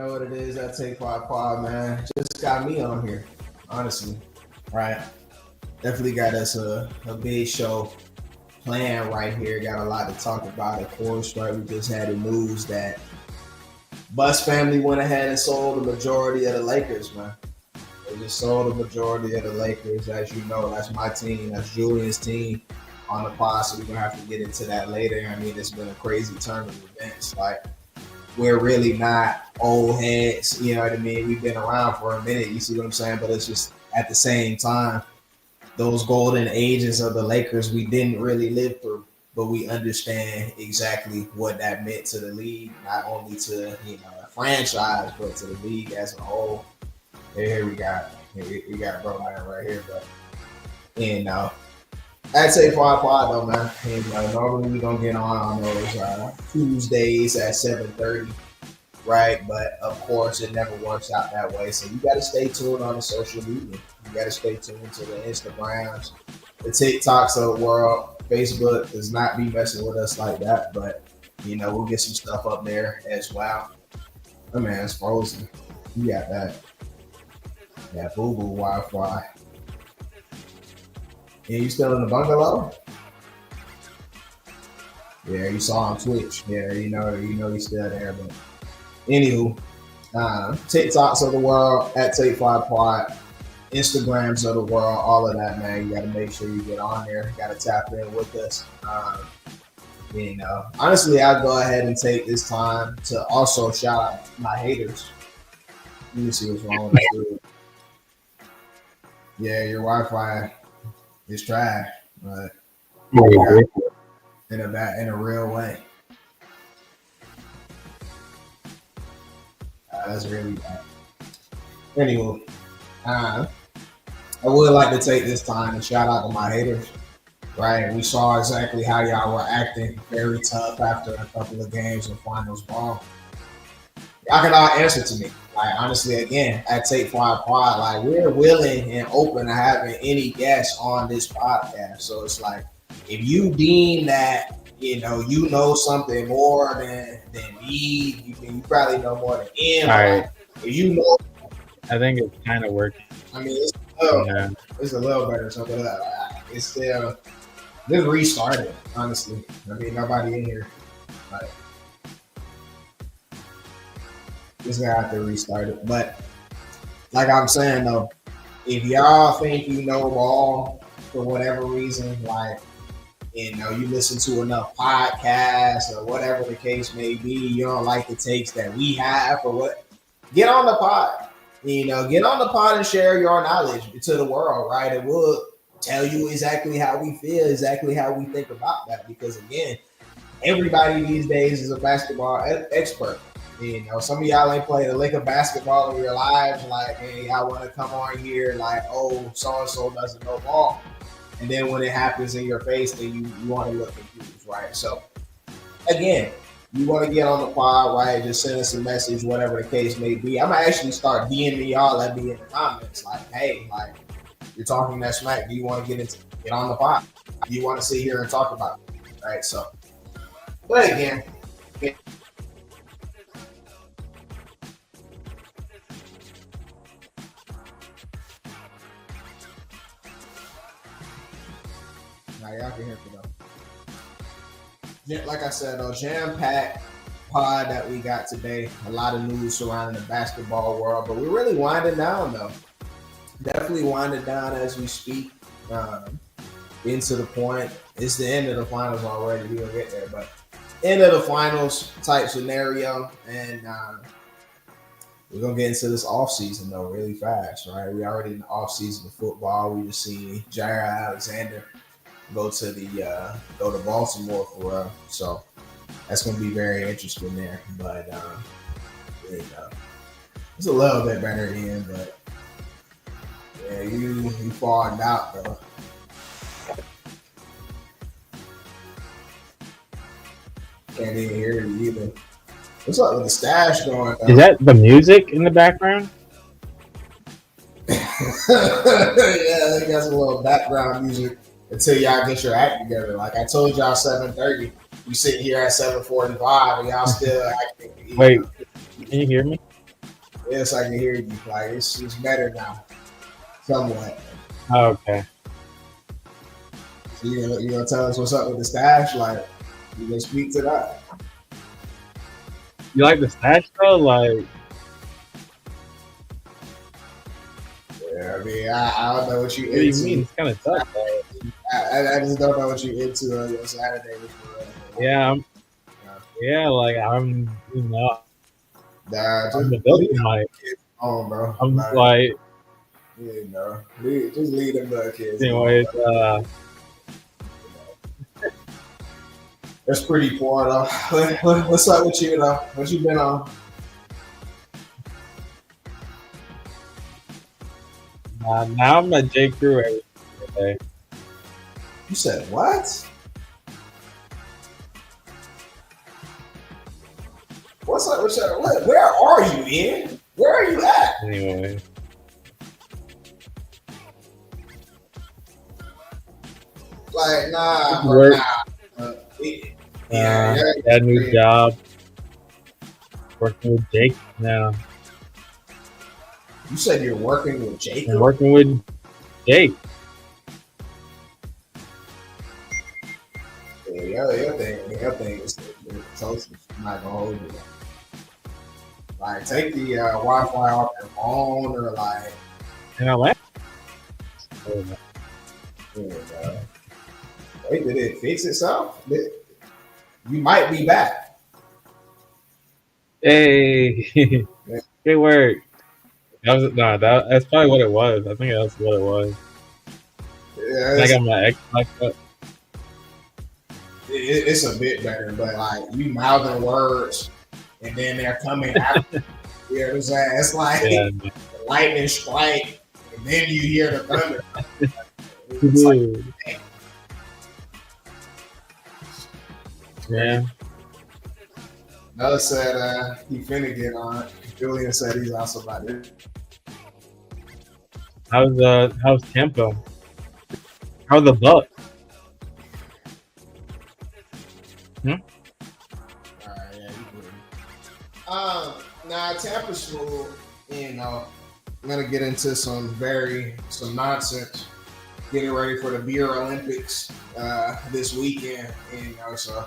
know what it is. That Take Five Pod, man. Just got me on here, honestly. Right. Definitely got us a big show planned right here. Got a lot to talk about, of course, right? We just had the news that Bus family went ahead and sold the majority of the Lakers, man. They just sold the majority of the Lakers. As you know, that's my team. That's Julian's team on the pod, so we're going to have to get into that later. I mean, it's been a crazy turn of events. Like, we're really not old heads, you know what I mean? We've been around for a minute, you see what I'm saying? But it's just at the same time, those golden ages of the Lakers we didn't really live through, but we understand exactly what that meant to the league, not only to a franchise, but to the league as a whole. Here we got bro man right here, but I'd say 5 though, man. And normally we don't get on those Tuesdays at 7:30, right? But of course, it never works out that way. So you got to stay tuned on the social media. You got to stay tuned to the Instagrams, the TikToks of the world. Facebook does not be messing with us like that, but we'll get some stuff up there as well. Oh man, it's frozen. You got that boo boo Wi-Fi. Yeah, you still in the bungalow? Yeah, you saw on Twitch. Yeah, you know he's still there. But anywho, TikToks of the world at Take 5 Pod, Instagrams of the world, all of that, man. You got to make sure you get on there. You got to tap in with us. Honestly, I'll go ahead and take this time to also shout out my haters. Let me see what's wrong with you. Yeah, your Wi-Fi is trash, but in a real way. That's really bad. Anyway, I would like to take this time and shout out to my haters. Right, we saw exactly how y'all were acting, very tough after a couple of games of finals ball. Y'all can all answer to me. Like, honestly, again, at Take 5 Pod, like, we're willing and open to having any guests on this podcast. So it's like, if you deem that, you know something more than me, you probably know more than him. All right. Like, if you know, I think it's kind of working. I mean, it's a little better. So it's still just restarted, honestly. I mean, nobody in here. Like, just gonna have to restart it. But like I'm saying though, if y'all think you know ball for whatever reason, like you listen to enough podcasts or whatever the case may be, you don't like the takes that we have or what, get on the pod. Get on the pod and share your knowledge to the world, right? It will tell you exactly how we feel, exactly how we think about that. Because again, everybody these days is a basketball expert. Some of y'all ain't played a lick of basketball in your lives. Like, hey, I want to come on here, like, oh, so-and-so doesn't know ball. And then when it happens in your face, then you want to look confused, right? So, again, you want to get on the pod, right? Just send us a message, whatever the case may be. I'm going to actually start DMing y'all. Let me in the comments. Like, hey, like, you're talking that smack. Do you want to get on the pod? Do you want to sit here and talk about it? Right? So, but again, y'all can hear me though. Like I said, though, jam-packed pod that we got today. A lot of news surrounding the basketball world, but we're really winding down though. Definitely winding down as we speak. Into the point. It's the end of the finals already. We'll get there, but end of the finals type scenario, and we're gonna get into this off season though really fast, right? We already in the off season of football. We just seen Jaire Alexander go to Baltimore for real. So that's going to be very interesting there. But it's a little bit better in, but yeah, you falling out though. Can't even hear you either. What's up with the stash going on? Is that the music in the background? Yeah, they got some little background music until y'all get your act together. Like I told y'all, 7:30. We sit here at 7:45, and y'all still acting. Wait, can you hear me? Yes, I can hear you. Like it's better now, somewhat. Oh, okay. So you gonna tell us what's up with the stash? Like you gonna speak to that? You like the stash though? Like, Yeah, I mean, I don't know what you what do you into. mean? It's kind of tough. Though. I just don't know what you into on your Saturday. Yeah, like I'm, Nah, I'm just leave developing my. kids alone, bro. I'm Like, like, just leave them little kids alone. anyways. That's pretty poor though. What's up with you though? What you been on? Now I'm at J Crew every day. You said what? What's up with you? Where are you, man? Where are you at? Anyway, Like, nah, bro, work. nah. Got a new job. Working with Jake now. You said you're working with I'm Jacob. working with Jake. Yeah, your thing is toast. I'm not gonna hold you. Like, take the Wi-Fi off your phone, or like, And I laughed. wait, did it fix itself? You might be back. Hey, good work. That's probably what it was. I think that's what it was. Yeah, I got my X locked up. it's a bit better, but like you mouthing words and then they're coming after. You know what I'm saying? It's like Yeah, lightning strike, and then you hear the thunder. It's like, dude. Yeah. Another said he finna get on. Julian said he's also about it. How's Tampa? How's the Bucks? Alright, yeah, you good. Now Tampa's smooth. You know, I'm gonna get into some nonsense. Getting ready for the Beer Olympics this weekend. You know, so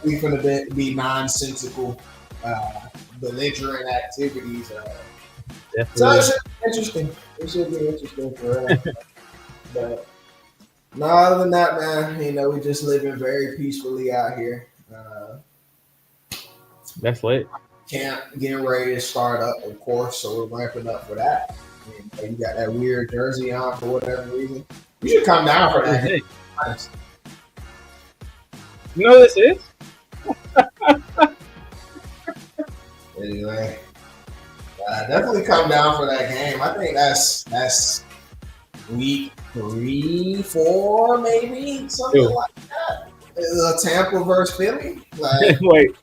we gonna be nonsensical, belligerent activities. So it Definitely. should be interesting. It should be interesting for us. But no, other than that, man, you know, we just living very peacefully out here. That's lit. Camp getting ready to start up, of course, so we're ramping up for that. And, you got that weird jersey on for whatever reason. You should come down for that. Hey, you know what this is? Anyway, definitely come down for that game. I think that's week 3, 4, maybe something like that. Tampa versus Philly. Like, Wait,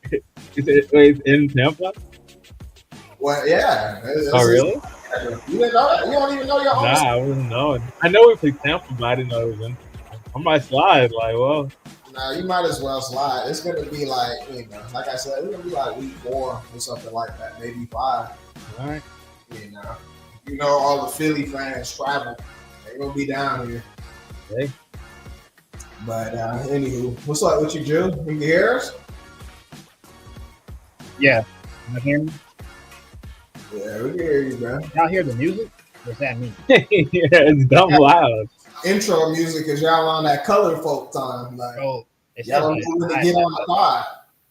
it's in Tampa? well, yeah. Oh, really? You didn't know that? You don't even know your own. Nah, I wasn't knowing. I know we played Tampa, but I didn't know it was in. I might slide. Like, well, Nah, you might as well slide. It's gonna be like, you know, like I said, it's gonna be like week 4 or something like that, maybe 5. all right. You know, all the Philly fans travel. They're gonna be down here. Hey. But anywho, what's up with you, Drew? You can hear us? Yeah. You hear me? Yeah, we can hear you, bro. Y'all hear the music? What's that mean? Yeah, it's dumb loud. Intro music is y'all on that color folk time. Like, Oh, it says, y'all don't that know when it's to get live. on the pod.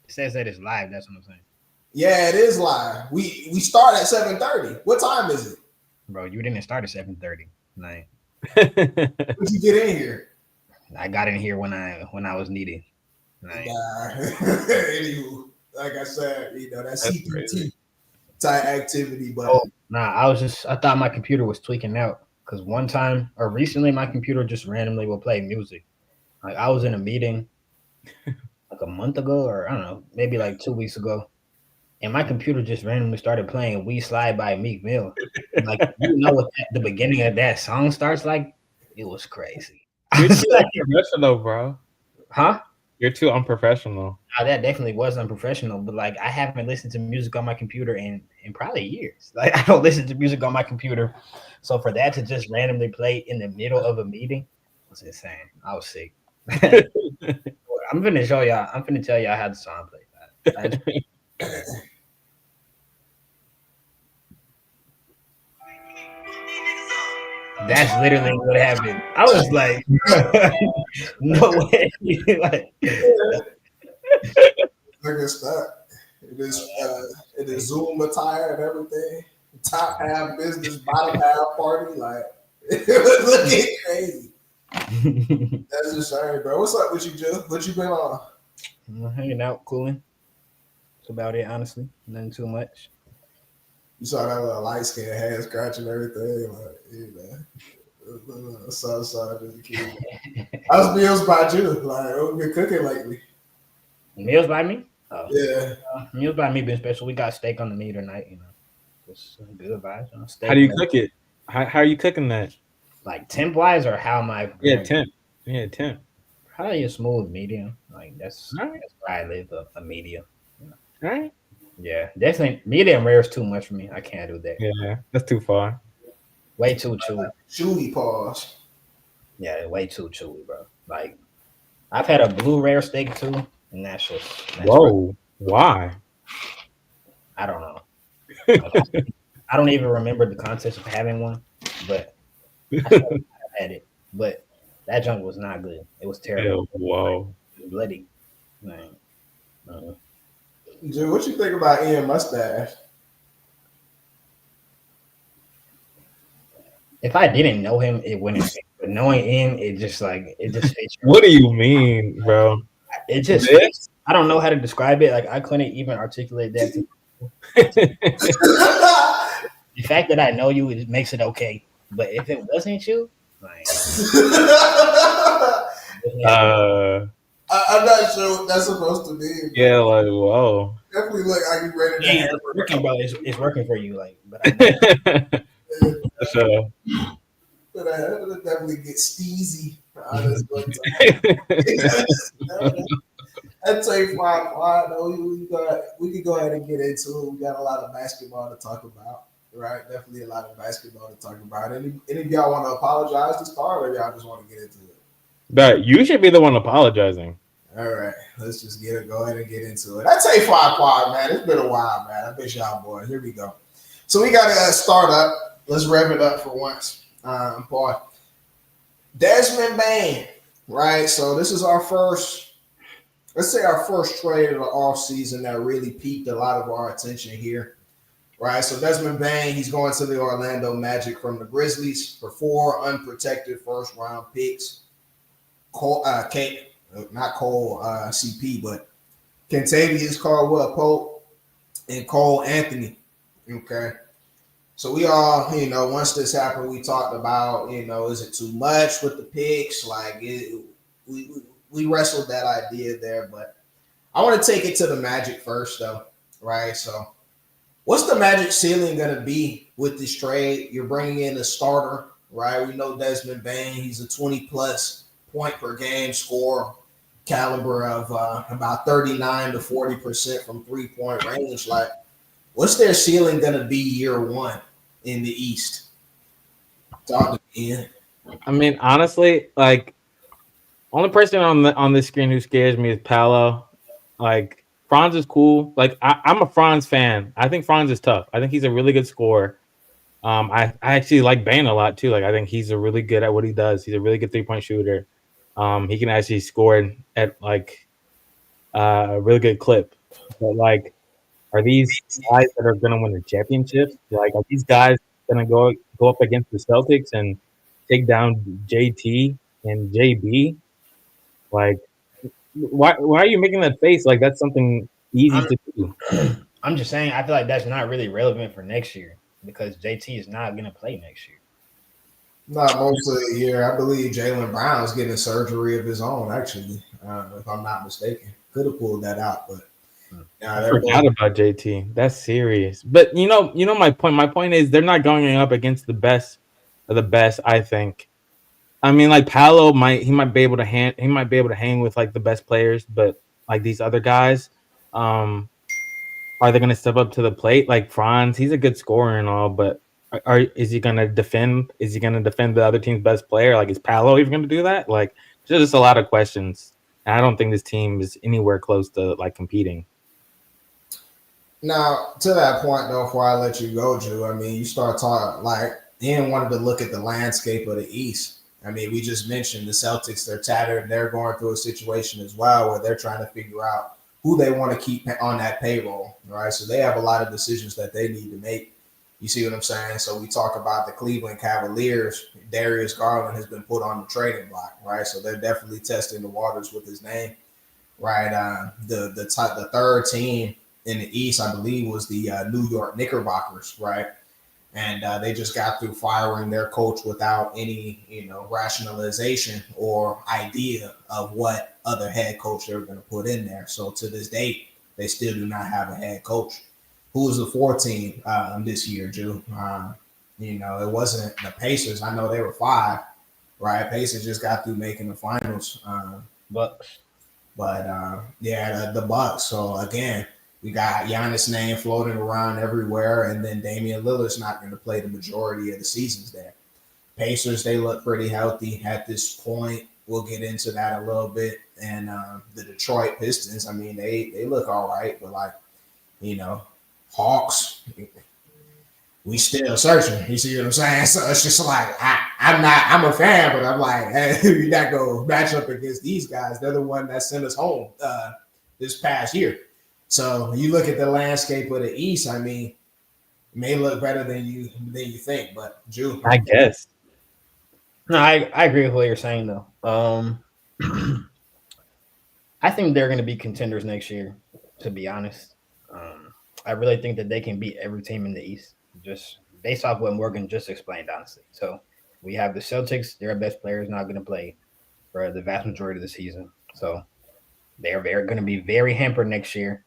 It says that it's live. That's what I'm saying. Yeah, it is live. We start at 7:30. What time is it? Bro, you didn't start at 7:30. Like, When you get in here? I got in here when I was needed. Like, Anywho, like I said, you know, that's CPT crazy. type activity, but I thought my computer was tweaking out because one time or recently my computer just randomly will play music. Like I was in a meeting like a month ago, or I don't know, maybe like 2 weeks ago, and my computer just randomly started playing "We Slide" by Meek Mill. And, like, you know what the beginning of that song starts like? It was crazy. I You're was too like, professional, bro. huh? You're too unprofessional. That definitely was unprofessional, but like I haven't listened to music on my computer in probably years. Like I don't listen to music on my computer, so for that to just randomly play in the middle of a meeting was insane. I was sick. I'm gonna show y'all. I'm gonna tell y'all how the song plays. That's literally what happened. I was like, no way. Like, Look at that. It is Zoom attire and everything. Top half business, bottom half party. Like it was looking crazy. That's just sorry, bro. What's up with you, Jill? What you been on? Hanging out, cooling. That's about it, honestly. Nothing too much. You saw that little light skin head scratch and everything. Like, you know. So just kidding. How's meals by you? Like, what we been cooking lately? Meals by me? Oh. Yeah. Meals by me been special. We got steak on the meat tonight, you know. Just good vibes. You know, steak How do you cook it? How are you cooking that? Like temp wise, or how am I? Yeah, temp. Yeah, temp. Probably a smooth medium. Like that's where I live, a medium. You know? Right. Yeah, definitely medium rare is too much for me. I can't do that. Yeah, that's too far. Way too chewy. Chewy pause. Yeah, way too chewy, bro. Like I've had a blue rare steak too, and that's just whoa. Why? I don't know. I don't even remember the context of having one, but I had it. But that junk was not good. It was terrible. Ew, whoa. It was bloody. Like, Dude, what you think about Ian Mustache? If I didn't know him, it wouldn't fit. But knowing Ian, it just fits. What do you mean, bro? It just fits. I don't know how to describe it. Like I couldn't even articulate that. The fact that I know you, it makes it okay. But if it wasn't you, like I'm not sure what that's supposed to be. Yeah, like whoa. Definitely look like you ready to. Yeah, it's working, bro. It's working for you, like. But I so. But I definitely get steezy. I'd say fine. We could go ahead and get into it. We got a lot of basketball to talk about, right? Definitely a lot of basketball to talk about. Any of y'all want to apologize to start, or y'all just want to get into it? But you should be the one apologizing. All right, let's just go ahead and get into it. I'd say pod, man. It's been a while, man. I miss y'all, boys. Here we go. So we got to start up. Let's rev it up for once. Paul. Desmond Bane, right? So this is our first, let's say our first trade of the offseason that really piqued a lot of our attention here, right? So Desmond Bane, he's going to the Orlando Magic from the Grizzlies for 4 unprotected first-round picks. CP, but Kentavious Caldwell-Pope and Cole Anthony, okay? So we all, once this happened, we talked about, is it too much with the picks? Like, we wrestled that idea there, but I want to take it to the Magic first, though, right? So what's the Magic ceiling going to be with this trade? You're bringing in a starter, right? We know Desmond Bane, he's a 20-plus point per game scorer, caliber of about 39 to 40% from three-point range. Like, what's their ceiling going to be year one in the East? Talk to me, Ian. I mean, honestly, like, only person on this screen who scares me is Paolo. Like, Franz is cool. Like, I'm a Franz fan. I think Franz is tough. I think he's a really good scorer. I actually like Bane a lot too. Like, I think he's really good at what he does. He's a really good 3-point shooter. He can actually score at like a really good clip. But like, are these guys that are going to win the championship? Like, are these guys going to go up against the Celtics and take down JT and JB? Like, why are you making that face? Like, that's something easy to do. I'm just saying, I feel like that's not really relevant for next year because JT is not going to play next year. Not most of the year. I believe Jaylen Brown's getting surgery of his own, actually, if I'm not mistaken. Could have pulled that out, but I forgot about JT. That's serious. But you know my point. My point is they're not going up against the best of the best, I think. I mean, like Paolo might be able to hang with like the best players, but like these other guys, are they going to step up to the plate? Like Franz, he's a good scorer and all, but is he going to defend? Is he going to defend the other team's best player? Like, is Paolo even going to do that? Like, there's just a lot of questions. And I don't think this team is anywhere close to like competing. Now, to that point, though, before I let you go, Drew, I mean, you start talking like Ian wanted to look at the landscape of the East. I mean, we just mentioned the Celtics, they're tattered. They're going through a situation as well where they're trying to figure out who they want to keep on that payroll, right? So they have a lot of decisions that they need to make. You see what I'm saying? So we talk about the Cleveland Cavaliers. Darius Garland has been put on the trading block, right? So they're definitely testing the waters with his name, right? The third team in the East, I believe, was the New York Knickerbockers, right? And they just got through firing their coach without any, rationalization or idea of what other head coach they were going to put in there. So to this date, they still do not have a head coach. Who was the fourth team this year, Drew? It wasn't the Pacers. I know they were 5, right? Pacers just got through making the finals. Bucks. But the Bucks. So again, we got Giannis' name floating around everywhere, and then Damian Lillard's not going to play the majority of the seasons there. Pacers, they look pretty healthy at this point. We'll get into that a little bit. And the Detroit Pistons, I mean, they look all right, but Hawks, we still searching. You see what I'm saying? So it's just like I'm a fan, but I'm like, hey, you're not gonna match up against these guys. They're the one that sent us home this past year. So you look at the landscape of the East. I mean, it may look better than you think, but Drew, I guess. No, I agree with what you're saying though. I think they're going to be contenders next year. To be honest, I really think that they can beat every team in the East, just based off what Morgan just explained. Honestly, so we have the Celtics. Their best player is not going to play for the vast majority of the season, so they're going to be very hampered next year.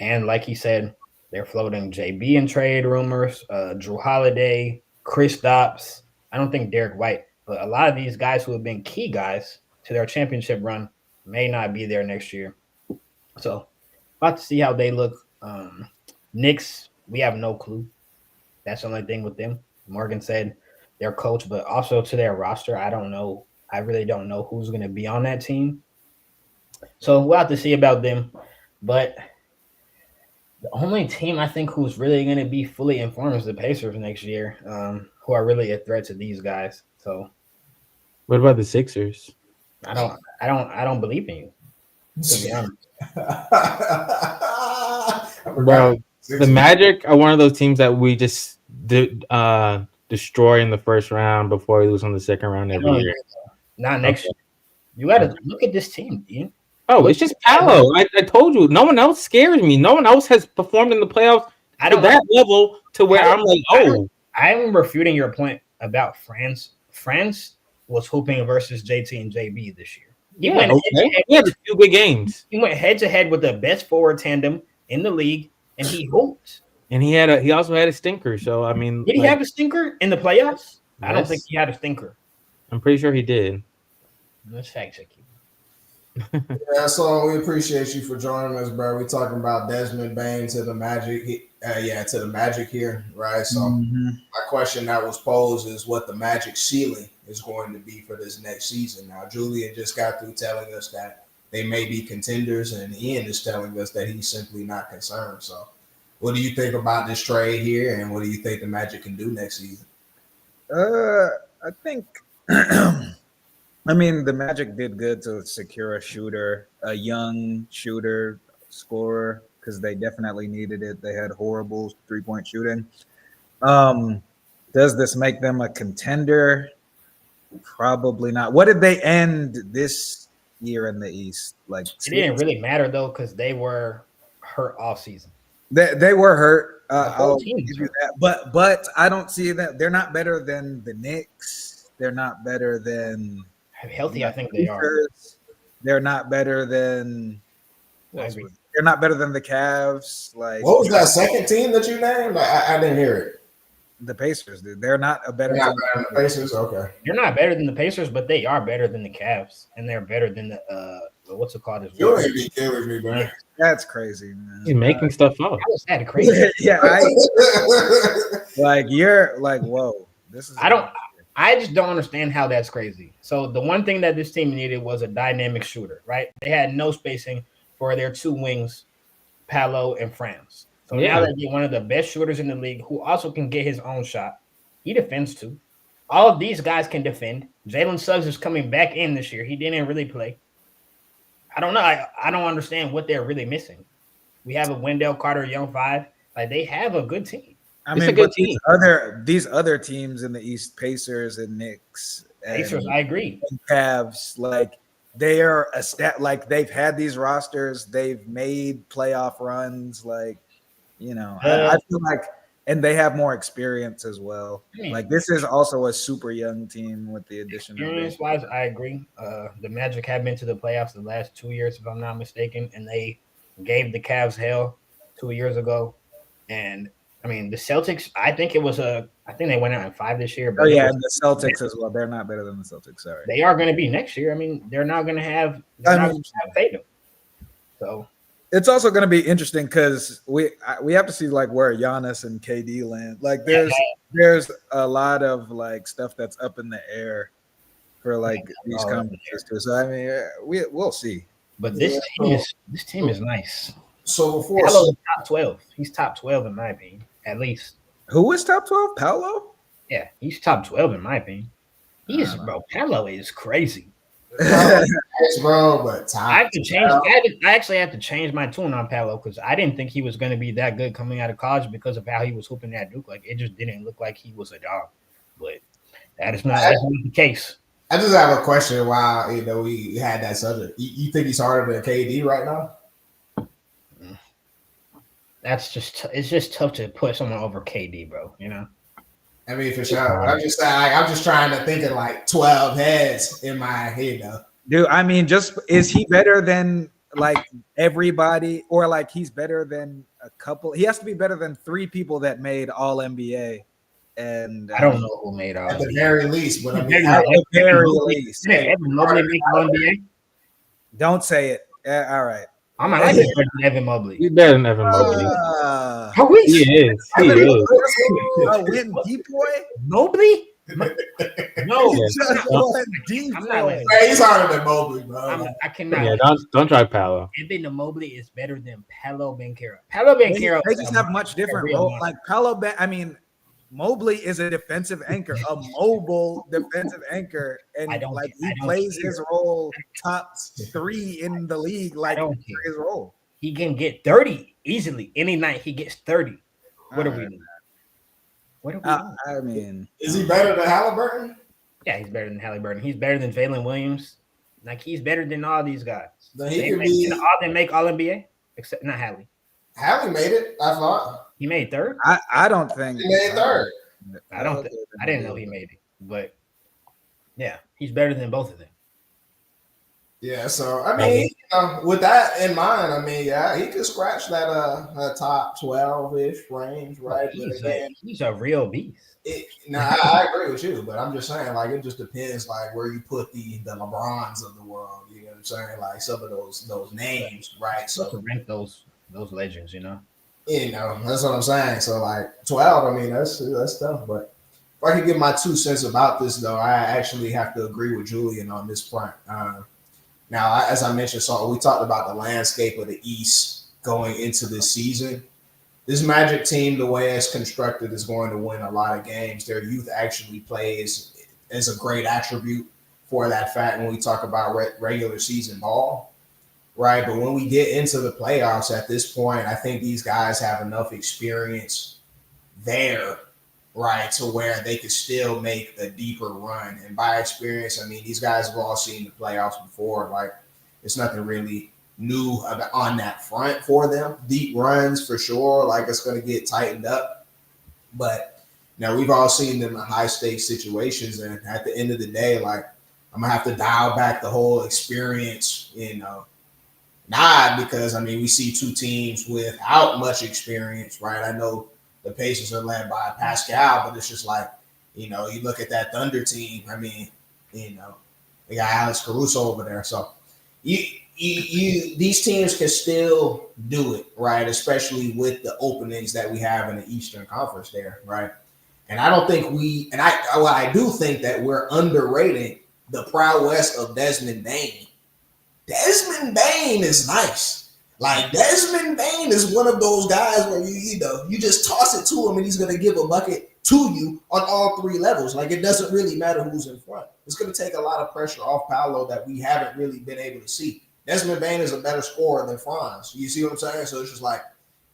And like he said, they're floating JB in trade rumors, Drew Holiday, Chris Stopps. I don't think Derek White, but a lot of these guys who have been key guys to their championship run may not be there next year. So about to see how they look. Knicks, we have no clue. That's the only thing with them. Morgan said their coach, but also to their roster, I don't know. I really don't know who's going to be on that team. So we'll have to see about them. But the only team I think who's really going to be fully informed is the Pacers next year, who are really a threat to these guys. So, what about the Sixers? I don't believe in you. To be honest, bro, the Magic are one of those teams that we just destroy in the first round before we lose on the second round every year. Not next year. You got to look at this team, Ian. Oh, it's just Paolo. I told you, no one else scares me. No one else has performed in the playoffs at that level to where I'm like, oh. I'm refuting your point about France. France was hooping versus JT and JB this year. He had a few good games. He went head to head with the best forward tandem in the league, and he hooped. And he also had a stinker. So I mean, did he have a stinker in the playoffs? Yes. I don't think he had a stinker. I'm pretty sure he did. Let's fact check you. Yeah, so we appreciate you for joining us, bro. We're talking about Desmond Bane to the Magic. To the Magic here, right? So my question that was posed is what the Magic ceiling is going to be for this next season. Now, Julian just got through telling us that they may be contenders, and Ian is telling us that he's simply not concerned. So what do you think about this trade here, and what do you think the Magic can do next season? I think I mean, the Magic did good to secure a shooter, a young shooter, scorer, because they definitely needed it. They had horrible three-point shooting. Does this make them a contender? Probably not. What did they end this year in the East? Like, it didn't really matter though, because they were hurt all season. They were hurt. I'll give you that. But I don't see that they're not better than the Knicks. They're not better than healthy. I think they are. They're not better than. They're not better than the Cavs. Like, what was that second team that you named? I didn't hear it. the Pacers, dude. They're not a better They're not team. better than the Pacers. Okay. They're not better than the Pacers, but they are better than the Cavs, and they're better than the what's it called? As You well. ain't be killing me, man. That's crazy, man. He's making stuff up. That was that crazy. Yeah, like you're like, whoa, this is. I just don't understand how that's crazy. So the one thing that this team needed was a dynamic shooter, right? They had no spacing for their two wings, Paolo and Franz. So now they get one of the best shooters in the league who also can get his own shot. He defends too. All of these guys can defend. Jalen Suggs is coming back in this year. He didn't really play. I don't know. I don't understand what they're really missing. We have a Wendell Carter Young 5. Like, they have a good team. I mean, but these other teams in the East, Pacers and Knicks, Pacers, I agree. And Cavs, like they are like they've had these rosters, they've made playoff runs, like I feel like, and they have more experience as well. Like this is also a super young team with the addition. Experience-wise, I agree. The Magic have been to the playoffs the last 2 years, if I'm not mistaken, and they gave the Cavs hell 2 years ago, and I mean, the Celtics, I think they went out in 5 this year. But and the Celtics as well. They're not better than the Celtics. Sorry. They are going to be next year. I mean, they're not going to have Tatum. So it's also going to be interesting because we have to see like where Giannis and KD land. Like there's a lot of like stuff that's up in the air for like these conferences too. So I mean, we'll see. But this team is nice. So before top 12, he's top 12 in my opinion, at least. Who is top 12? Paolo? Yeah, he's top 12 in my opinion. Paolo is crazy. Bro, but I actually have to change my tune on Paolo because I didn't think he was going to be that good coming out of college because of how he was hooping at Duke. Like it just didn't look like he was a dog. But that's not the case. I just have a question. While we had that subject, you think he's harder than KD right now? It's just tough to put someone over KD, bro. I mean, for sure. I'm just saying, I'm just trying to think of like 12 heads in my head, though. Dude, I mean, is he better than like everybody, or like he's better than a couple? He has to be better than 3 people that made All NBA. And I don't know who made All at the very least, but I mean, at the very least, Evan Mobley make All NBA. Don't say it. All right. I'm not like better than Evan Mobley. He's better than Evan Mobley. He is. He is. Win D-boy? Mobley? No. I'm not like he's harder than Mobley, bro. I cannot. Yeah, don't try Paolo. Evan Mobley is better than Paolo Banchero. Paolo Banchero. They just have much different role. Like Mobley is a defensive anchor, a mobile defensive anchor, and he plays his role top 3 in the league. Like his role, he can get 30 easily any night. He gets 30. What are we doing? I mean, is he better than Halliburton? Yeah, he's better than Halliburton. He's better than Jalen Williams. Like he's better than all these guys. All they make All NBA except not Hallie. Hallie made it. I thought he made 3rd. I don't think he made 3rd. I didn't know he made it, but yeah, he's better than both of them. Yeah, so I mean, with that in mind, I mean, yeah, he could scratch that top 12-ish range, right? He's a real beast. I agree with you, but I'm just saying, like, it just depends, like, where you put the LeBrons of the world. You know what I'm saying? Like some of those names, right? So to rank those legends, that's what I'm saying. So like 12, I mean, that's tough. But if I could give my 2 cents about this, though, I actually have to agree with Julian on this front. Now, as I mentioned, so we talked about the landscape of the East going into this season. This Magic team, the way it's constructed, is going to win a lot of games. Their youth actually plays as a great attribute for that fact when we talk about regular season ball. Right, but when we get into the playoffs at this point, I think these guys have enough experience there, right, to where they could still make a deeper run. And by experience, I mean these guys have all seen the playoffs before. Like it's nothing really new on that front for them. Deep runs for sure, like it's going to get tightened up. But we've all seen them in high stakes situations, and at the end of the day, like I'm gonna have to dial back the whole experience, Not because, I mean, we see 2 teams without much experience, right? I know the Pacers are led by Pascal, but it's just like, you know, you look at that Thunder team. I mean, you know, they got Alex Caruso over there. So these teams can still do it, right? Especially with the openings that we have in the Eastern Conference there, right? And I don't think I do think that we're underrating the prowess of Desmond Bane. Desmond Bane is nice. Like, Desmond Bane is one of those guys where you just toss it to him and he's going to give a bucket to you on all three levels. Like, it doesn't really matter who's in front. It's going to take a lot of pressure off Paolo that we haven't really been able to see. Desmond Bane is a better scorer than Franz. You see what I'm saying? So it's just like,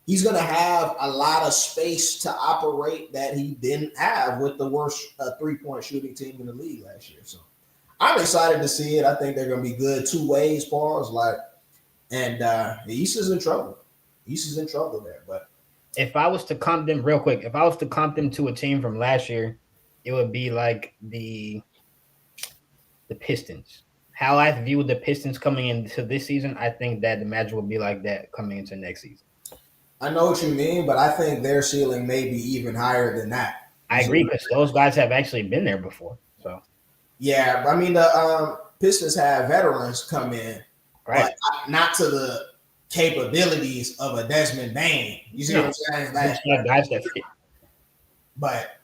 he's going to have a lot of space to operate that he didn't have with the worst three-point shooting team in the league last year. So I'm excited to see it. I think they're going to be good two ways, Pauls. And the East is in trouble. East is in trouble there. But if I was to comp them real quick, if I was to comp them to a team from last year, it would be like the Pistons. How I view the Pistons coming into this season, I think that the Magic will be like that coming into next season. I know what you mean, but I think their ceiling may be even higher than that. I agree, because those guys have actually been there before. So yeah, I mean, the Pistons have veterans come in, right, but not to the capabilities of a Desmond Bane. You see what I'm saying? Like guys that fit. But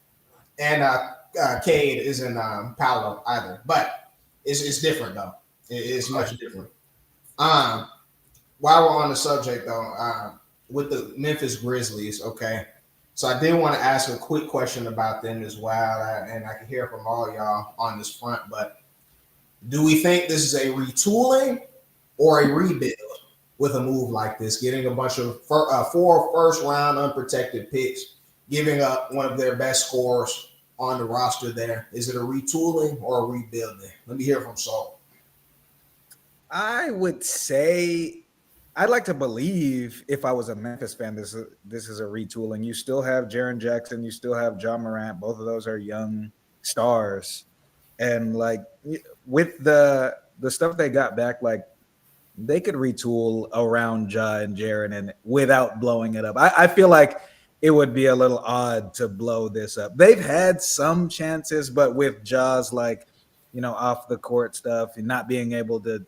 Cade isn't Paolo either. But it's different though. It's much different. While we're on the subject though, with the Memphis Grizzlies, okay. So I did want to ask a quick question about them as well, and I can hear from all y'all on this front. But do we think this is a retooling or a rebuild with a move like this, getting a bunch of 4 first-round unprotected picks, giving up one of their best scorers on the roster there? Is it a retooling or a rebuilding? Let me hear from Saul. I would say I'd like to believe, if I was a Memphis fan, this is a retooling. You still have Jaren Jackson, you still have Ja Morant. Both of those are young stars, and like with the stuff they got back, like they could retool around Ja and Jaren and without blowing it up. I feel like it would be a little odd to blow this up. They've had some chances, but with Ja's off the court stuff and not being able to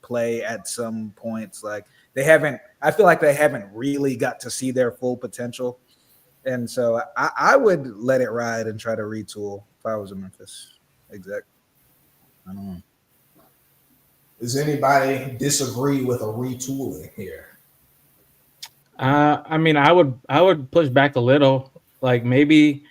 play at some points, like I feel like they haven't really got to see their full potential. And so I would let it ride and try to retool if I was a Memphis exec. I don't know. Does anybody disagree with a retooling here? I mean, I would push back a little. Like, maybe,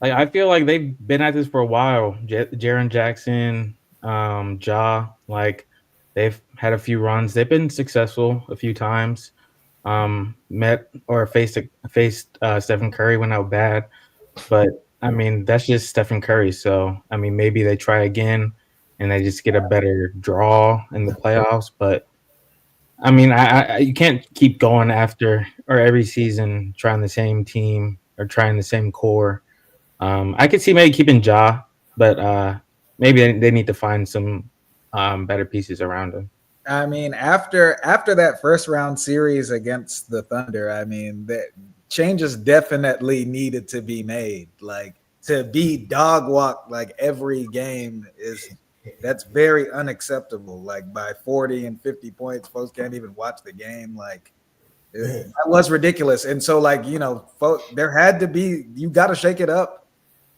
like, I feel like they've been at this for a while. Jaren Jackson, Ja, like, they've had a few runs. They've been successful a few times. Met or faced Stephen Curry when out bad, but I mean, that's just Stephen Curry. So I mean, maybe they try again and they just get a better draw in the playoffs. But I mean, you can't keep going after or every season trying the same team or trying the same core. I could see maybe keeping Ja, but maybe they need to find some better pieces around him. I mean, after that first round series against the Thunder, I mean, the changes definitely needed to be made. Like, to be dog walk like every game that's very unacceptable. Like, by 40 and 50 points, folks can't even watch the game. Like, that was ridiculous. And so, like, there had to be, you got to shake it up.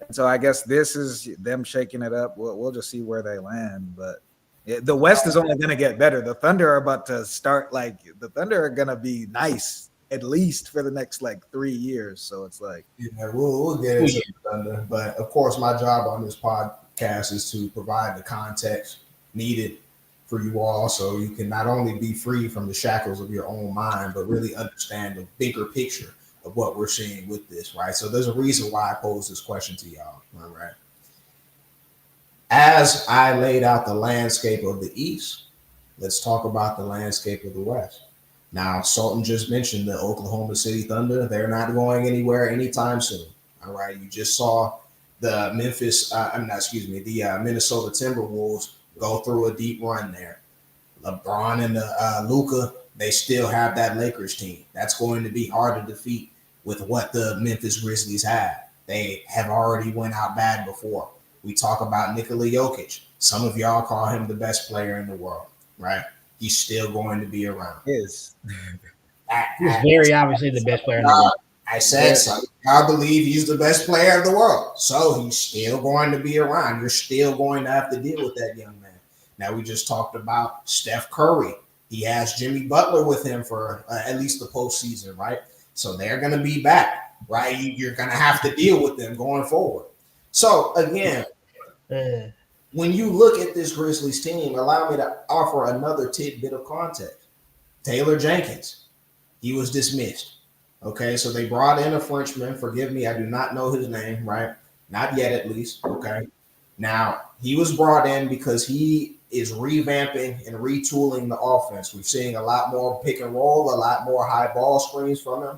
And so I guess this is them shaking it up. We'll just see where they land. But the West is only going to get better. The Thunder are about to start, the Thunder are going to be nice at least for the next 3 years. So it's like, yeah, we'll get into the Thunder. But of course, my job on this podcast is to provide the context needed for you all, so you can not only be free from the shackles of your own mind, but really understand the bigger picture of what we're seeing with this, right? So there's a reason why I posed this question to y'all, all right? As I laid out the landscape of the East, let's talk about the landscape of the West. Now, Sultan just mentioned the Oklahoma City Thunder. They're not going anywhere anytime soon. All right. You just saw the Minnesota Timberwolves go through a deep run there. LeBron and Luka, they still have that Lakers team. That's going to be hard to defeat with what the Memphis Grizzlies have. They have already went out bad before. We talk about Nikola Jokic. Some of y'all call him the best player in the world, right? He's still going to be around. Is He's very obviously the best player in the world. I said so. I believe he's the best player of the world. So he's still going to be around. You're still going to have to deal with that young man. Now, we just talked about Steph Curry. He has Jimmy Butler with him for at least the postseason, right? So they're going to be back, right? You're going to have to deal with them going forward. So, again, when you look at this Grizzlies team, allow me to offer another tidbit of context. Taylor Jenkins, he was dismissed. Okay, so they brought in a Frenchman. Forgive me, I do not know his name, right? Not yet, at least. Okay. Now, he was brought in because he is revamping and retooling the offense. We're seeing a lot more pick and roll, a lot more high ball screens from him,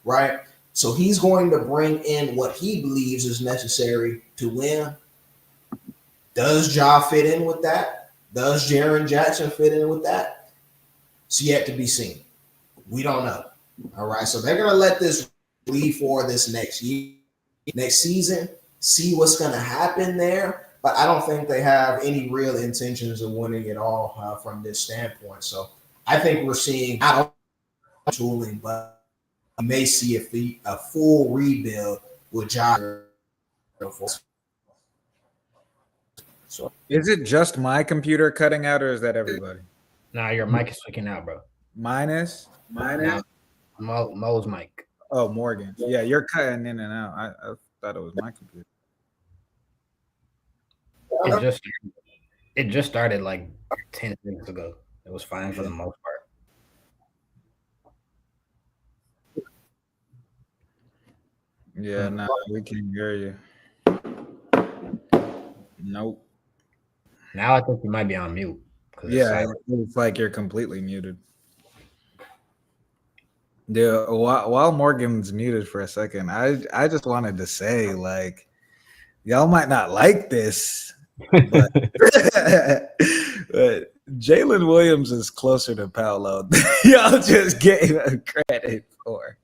right? So he's going to bring in what he believes is necessary to win. Does Ja fit in with that? Does Jaren Jackson fit in with that? It's yet to be seen. We don't know. All right, so they're gonna let this lead for this next season, see what's gonna happen there. But I don't think they have any real intentions of winning it all from this standpoint. So I think we're seeing not only tooling, but we may see a full rebuild with Ja. So is it just my computer cutting out, or is that everybody? Nah, your mic is freaking out, bro. Minus. Mo's mic. Oh, Morgan. Yeah, you're cutting in and out. I thought it was my computer. It just started like 10 minutes ago. It was fine for the most part. Yeah, no, we can hear you. Nope. Now I think you might be on mute. Yeah, it's like you're completely muted. Yeah, while Morgan's muted for a second, I just wanted to say, like, y'all might not like this, but, but Jalen Williams is closer to Paolo than y'all just gave him credit for.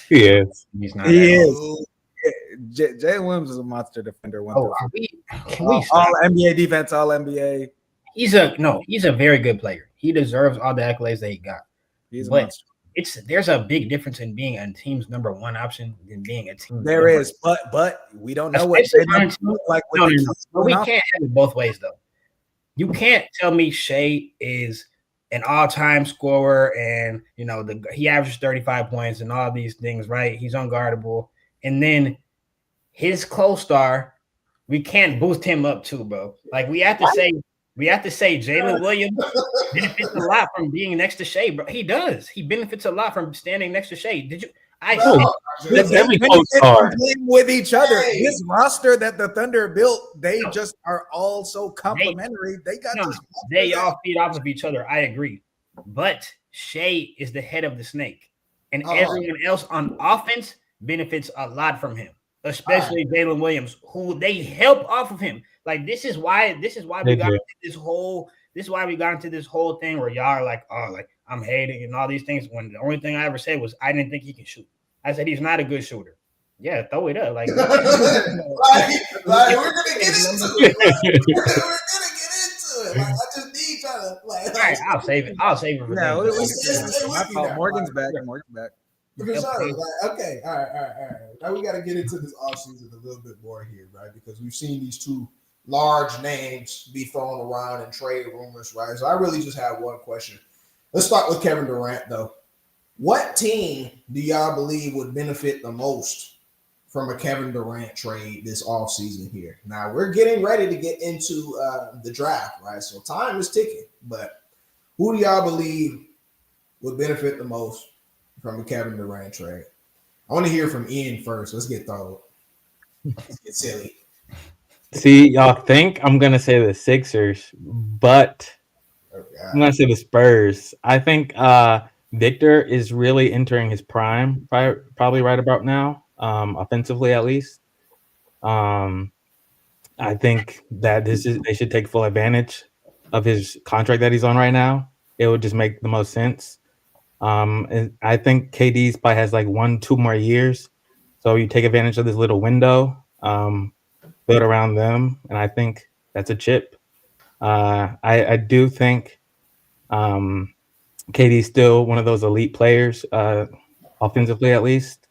He is. He's not. He is. Jalen Williams is a monster defender. All NBA defense, all NBA. He's a very good player. He deserves all the accolades that he got. He's a monster. There's a big difference in being a team's number one option than being a team. There is, but we don't know what like. No. We can't have it both ways though. You can't tell me Shea is an all-time scorer and he averages 35 points and all these things, right? He's unguardable, and then his co-star, we can't boost him up too, bro. Like we have to say Jalen Williams benefits a lot from being next to Shea, bro. He does. He benefits a lot from standing next to Shea. Did you? That's every co-star with each other. This roster that the Thunder built, they just are all so complementary. They all feed off of each other. I agree, but Shea is the head of the snake, and everyone else on offense benefits a lot from him, especially Jalen Williams, who they help off of him. Like this is why we got into this whole thing where y'all are like, oh, like I'm hating and all these things. When the only thing I ever said was I didn't think he can shoot. I said he's not a good shooter. Yeah, throw it up. Like, we're gonna get into it. We're gonna get into it. Like, I just need y'all to like. All right, I'll save it. For Morgan's back. Morgan's back. For sure. Like, okay. All right. Now we got to get into this offseason a little bit more here, right? Because we've seen these two large names be thrown around in trade rumors, right? So I really just have one question. Let's start with Kevin Durant, though. What team do y'all believe would benefit the most from a Kevin Durant trade this offseason here? Now, we're getting ready to get into the draft, right? So time is ticking. But who do y'all believe would benefit the most from a Kevin Durant trade? I want to hear from Ian first. Let's get thrown. Let's get silly. See, y'all think I'm going to say the Sixers, but I'm going to say the Spurs. I think Victor is really entering his prime, probably right about now, offensively at least. I think that they should take full advantage of his contract that he's on right now. It would just make the most sense. And I think KD's probably has like 1-2 more years. So you take advantage of this little window, build around them, and I think that's a chip. I do think KD's still one of those elite players, offensively at least.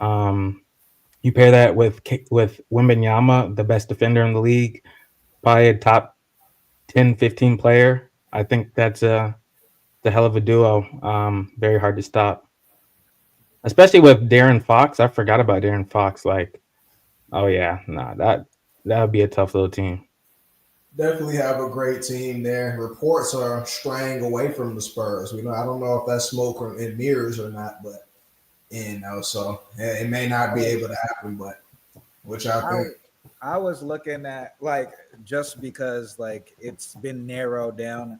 You pair that with Wembanyama, the best defender in the league, probably a top 10, 15 player. I think that's the hell of a duo. Very hard to stop, especially with Darren Fox. I forgot about Darren Fox. Like, oh yeah, nah, that would be a tough little team. Definitely have a great team there. Reports are straying away from the Spurs. I don't know if that's smoke or in mirrors or not, but so it may not be able to happen. But which I think. I was looking at like just because like it's been narrowed down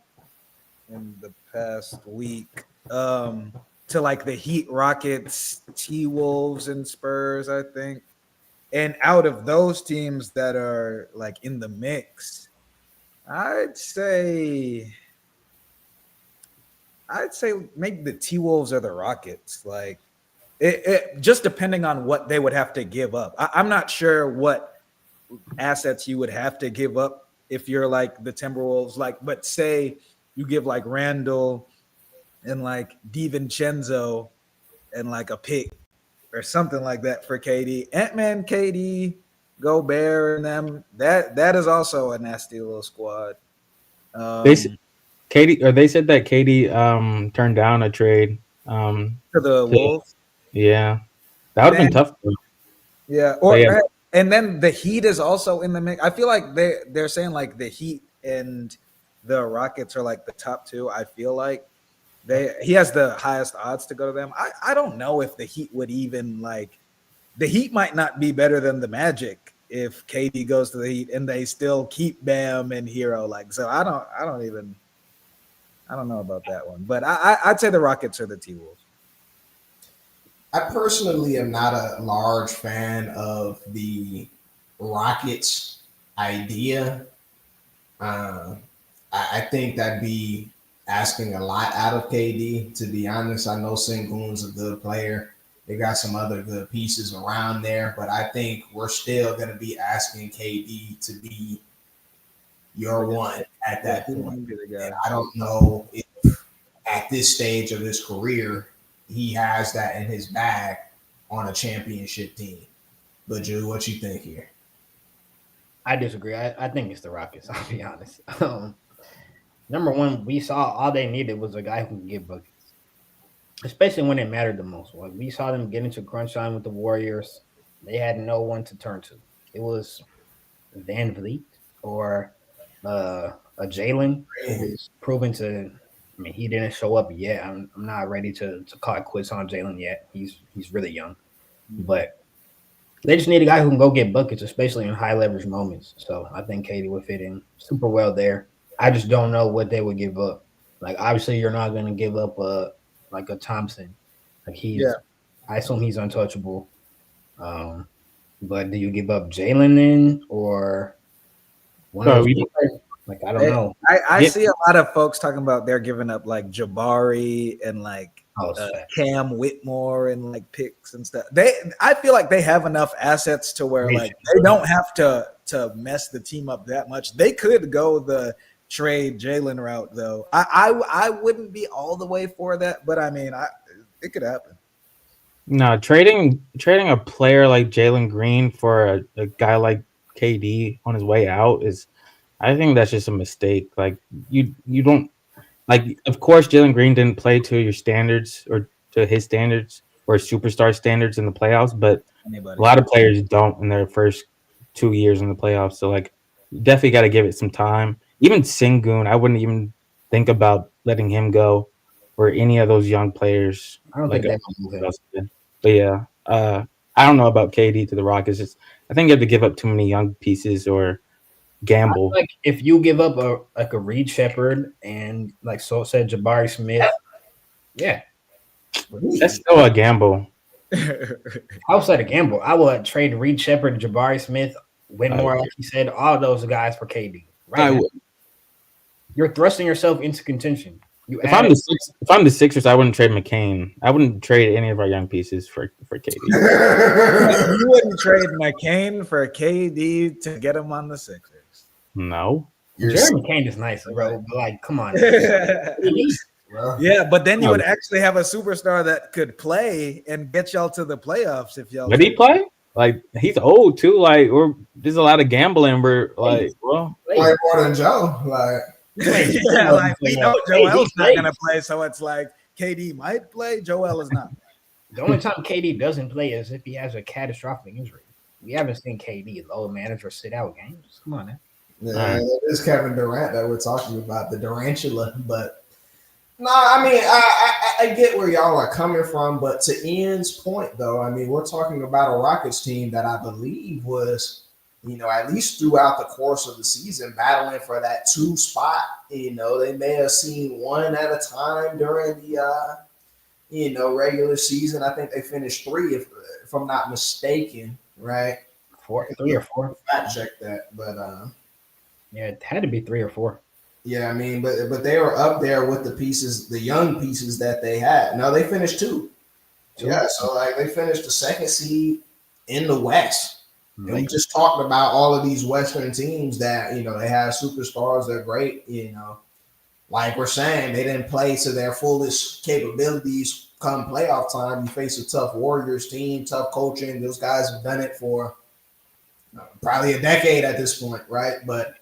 in the past week to like the Heat, Rockets, T-Wolves, and Spurs, I think. And out of those teams that are like in the mix, I'd say maybe the T-Wolves or the Rockets. Like it just depending on what they would have to give up. I'm not sure what assets you would have to give up if you're like the Timberwolves. Like, but say you give like Randall and like DiVincenzo and like a pick or something like that for KD. Ant-Man, KD, Gobert, and them. That is also a nasty little squad. They said that KD turned down a trade to the Wolves. Yeah, that would have been tough. Yeah, and then the Heat is also in the mix. I feel like they're saying like the Heat and the Rockets are like the top two. I feel like he has the highest odds to go to them. I don't know if the Heat would even like. The Heat might not be better than the Magic if KD goes to the Heat and they still keep Bam and Hero. Like, so I don't know about that one. But I'd say the Rockets are the T-Wolves. I personally am not a large fan of the Rockets idea. I think that'd be asking a lot out of KD, to be honest. I know Sengun's a good player. They got some other good pieces around there, but I think we're still going to be asking KD to be your one at that point. And I don't know if at this stage of his career, he has that in his bag on a championship team. But Drew, what you think here? I disagree. I think it's the Rockets, I'll be honest. Number one, we saw all they needed was a guy who can get buckets, especially when it mattered the most. Like, we saw them get into crunch time with the Warriors. They had no one to turn to. It was Van Vliet or a Jalen who is proven to. I mean, he didn't show up yet. I'm not ready to call it quits on Jalen yet. He's really young, but they just need a guy who can go get buckets, especially in high leverage moments. So I think KD would fit in super well there. I just don't know what they would give up. Like, obviously, you're not going to give up a Thompson. Like, I assume he's untouchable. But do you give up Jalen then, or one of those? Like, I don't know. I see a lot of folks talking about they're giving up like Jabari and like Cam Whitmore and like picks and stuff. I feel like they have enough assets to where like they don't have to mess the team up that much. They could go the trade Jalen route though. I wouldn't be all the way for that, but I mean, it could happen. No, trading a player like Jalen Green for a guy like KD on his way out is. I think that's just a mistake. Like, you don't like. Of course, Jalen Green didn't play to your standards or to his standards or superstar standards in the playoffs, but a lot of players don't in their first 2 years in the playoffs. So, like, you definitely got to give it some time. Even Sengun, I wouldn't even think about letting him go or any of those young players. I don't think that. But yeah, I don't know about KD to the Rockets. I think you have to give up too many young pieces or gamble. Like, if you give up a Reed Shepherd and like so said Jabari Smith, yeah, that's still a gamble. I would say a gamble. I would trade Reed Shepherd, Jabari Smith, Whitmore, like you said, all those guys for KD. Right, you're thrusting yourself into contention. You If I'm the Sixers, I wouldn't trade McCain. I wouldn't trade any of our young pieces for KD. You wouldn't trade McCain for KD to get him on the Sixers. No. Jerry McCain is nice, bro. But like, come on. Yeah, but then you would actually have a superstar that could play and get y'all to the playoffs if y'all. Would he play? Like he's old too. Like there's a lot of gambling. We're like, well, play more than Joe. Like, yeah, like we know Joel's not gonna play, so it's like KD might play. Joel is not. The only time KD doesn't play is if he has a catastrophic injury. We haven't seen KD load manager sit out games. Come on, man. Yeah, it is Kevin Durant that we're talking about, the Durantula. But no, I mean, I get where y'all are coming from, but to Ian's point, though, I mean, we're talking about a Rockets team that I believe was, at least throughout the course of the season, battling for that 2 spot. They may have seen 1 at a time during the, regular season. I think they finished 3, if I'm not mistaken, right? 3 or 4. Fact check that, but yeah, it had to be 3 or 4. yeah, I mean, but they were up there with the pieces, the young pieces that they had. No, they finished 2. Yeah, so like they finished the 2nd seed in the West. And we just talked about all of these Western teams that, they have superstars. They're great, Like we're saying, they didn't play to their fullest capabilities come playoff time. You face a tough Warriors team, tough coaching. Those guys have done it for probably a decade at this point, right? But,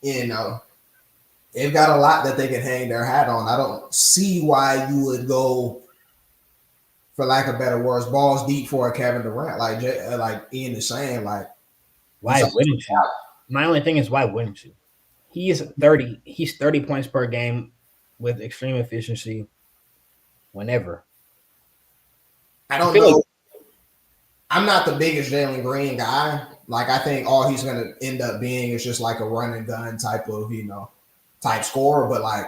they've got a lot that they can hang their hat on. I don't see why you would go, for lack of better words, balls deep for a Kevin Durant. Like Ian is saying, like, why wouldn't you? My only thing is, why wouldn't you? He's 30 points per game with extreme efficiency whenever. I don't know. I'm not the biggest Jalen Green guy. Like, I think all he's going to end up being is just like a run and gun type of, type scorer. But, like,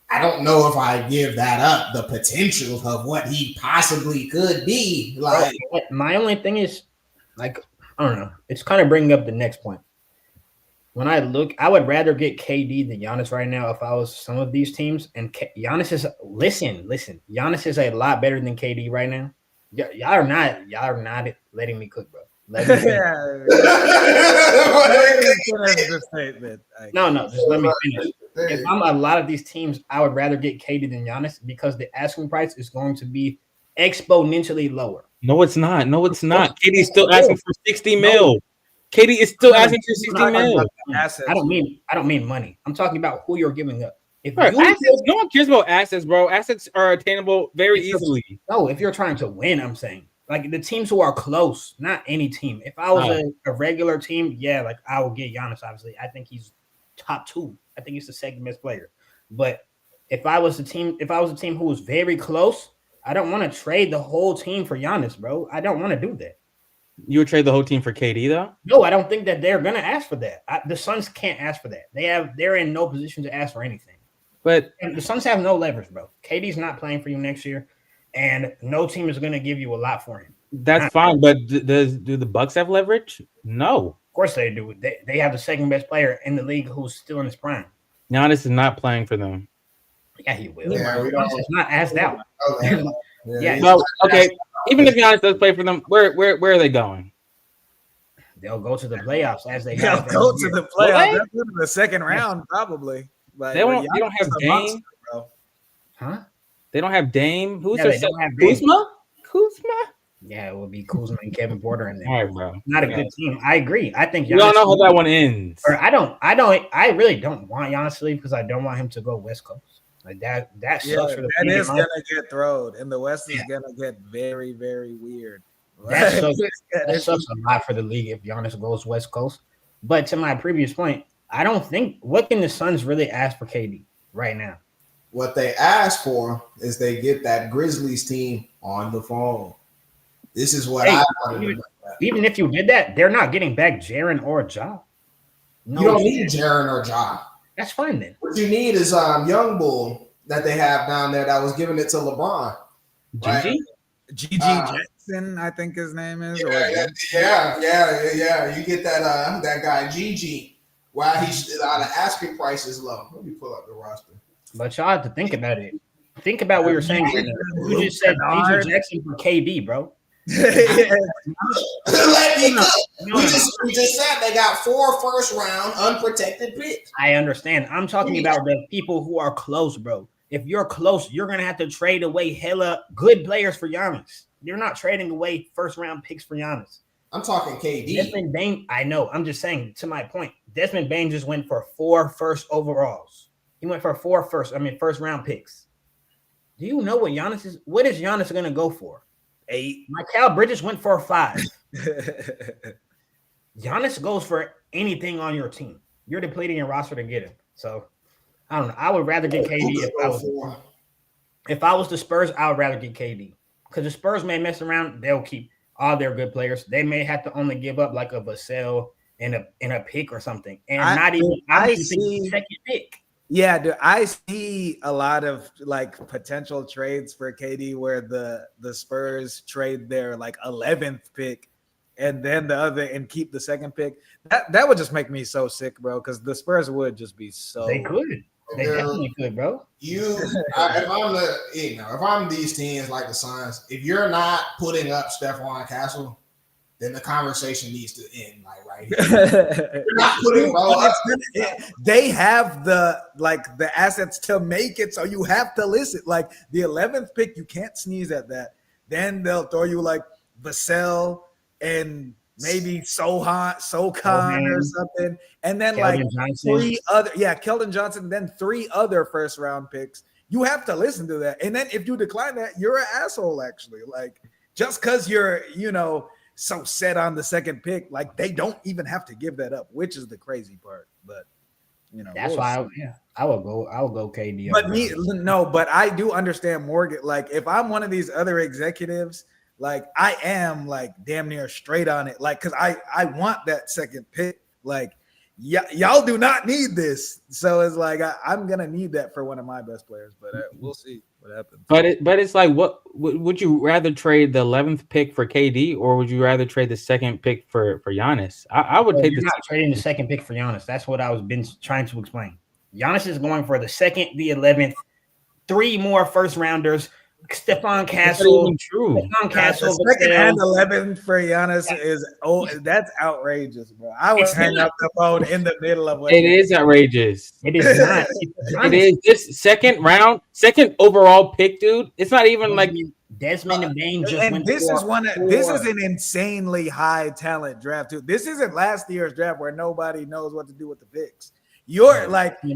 I don't know if I give that up, the potential of what he possibly could be. Like, my only thing is, like, I don't know. It's kind of bringing up the next point. When I look, I would rather get KD than Giannis right now if I was some of these teams. And Giannis is listen. Giannis is a lot better than KD right now. Y'all are not letting me cook, bro. Let me No, just let me finish. If I'm a lot of these teams, I would rather get KD than Giannis because the asking price is going to be exponentially lower. No, it's not. KD's still asking for 60 mil. KD is still asking for 60 mil. I don't mean money. I'm talking about who you're giving up. Assets, no one cares about assets, bro. Assets are attainable very easily. No, if you're trying to win, I'm saying. Like the teams who are close, not any team. If I was a regular team, yeah, like I would get Giannis, obviously. I think he's top 2. I think he's the 2nd best player. But if I was a team who was very close, I don't want to trade the whole team for Giannis, bro. I don't want to do that. You would trade the whole team for KD, though? No, I don't think that they're gonna ask for that. The Suns can't ask for that. They're in no position to ask for anything. But the Suns have no leverage, bro. KD's not playing for you next year, and no team is gonna give you a lot for him. That's fine. But do the Bucks have leverage? No. Of course they do. They have the 2nd best player in the league who's still in his prime. Giannis is not playing for them. Yeah, he will. Yeah, It's not asked out. Yeah. No, okay. Even if Giannis does play for them, where are they going? They'll go to the playoffs as they They'll have. go to the playoffs. That's in the 2nd round, probably. Like, They don't have Dame, monster, bro. Huh? They don't have Dame. Who's Yeah, their they don't have Kuzma? Yeah, it would be Kuzma and Kevin Porter in there. All right, bro. Not a good team. I agree. I think You don't know how that one ends. Or I really don't want Giannis to leave because I don't want him to go West Coast. Like that sucks for the that is gonna get thrown, and the West is gonna get very, very weird. That sucks a lot for the league if Giannis goes West Coast. But to my previous point, I don't think what can the Suns really ask for KD right now? What they ask for is they get that Grizzlies team on the phone. This is what I wanted to know. Even if you did that, they're not getting back Jaren or Ja. No, you don't need Jaren or Ja. That's fine then. What you need is Young Bull that they have down there that was giving it to LeBron. Gigi? Gigi Jackson, I think his name is. Yeah. You get that guy Gigi while the asking price is low. Let me pull up the roster. But y'all have to think about it. Think about what you're saying right now. You just said Kennard. Andrew Jackson for KD, bro. Let me cook. No. We just said they got 4 first-round unprotected picks. I understand. I'm talking about the people who are close, bro. If you're close, you're gonna have to trade away hella good players for Giannis. You're not trading away first-round picks for Giannis. I'm talking KD. Desmond Bain, I know. I'm just saying, to my point, Desmond Bain just went for 4 first overalls. He went for 4 first round picks. Do you know what Giannis is? What is Giannis going to go for? 8. Mikal Bridges went for 5. Giannis goes for anything on your team. You're depleting your roster to get him. So, I don't know. I would rather get KD if I was the Spurs. I would rather get KD because the Spurs may mess around. They'll keep all their good players. They may have to only give up like a Vassell and a pick or something, and I see second pick. Yeah, dude, I see a lot of like potential trades for KD where the Spurs trade their like 11th pick and then the other and keep the second pick. That would just make me so sick, bro, because the Spurs would just be so. They could. They definitely could, bro. If I'm these teams like the Suns, if you're not putting up Stephon Castle, then the conversation needs to end like right here. You're not putting up. They have the assets to make it, so you have to listen. Like the 11th pick, you can't sneeze at that. Then they'll throw you like Vassell and maybe Sohan or something, and then Keldon like Johnson. Keldon Johnson, then 3 other first round picks. You have to listen to that, and then if you decline that, you're an asshole. Actually, like just because you're so set on the second pick, like they don't even have to give that up, which is the crazy part. But that's why I would go KD. But I do understand Morgan. Like if I'm one of these other executives, like I am like damn near straight on it. Like, cause I want that second pick. Like y'all do not need this. So it's like, I'm going to need that for one of my best players, but we'll see what happens. But it's like, what would you rather trade the 11th pick for KD or would you rather trade the second pick for Giannis? I would take not trading the second pick for Giannis. That's what I was been trying to explain. Giannis is going for the second, the 11th, 3 more first rounders. Stephon Castle. True. Stephon Castle. The second and 11th for Giannis that's outrageous, bro. I would hang up the phone in the middle of it. Is outrageous. It is not. It is this second overall pick, dude. It's not even like Desmond and Bain just and went. This is an insanely high talent draft too. This isn't last year's draft where nobody knows what to do with the picks. You're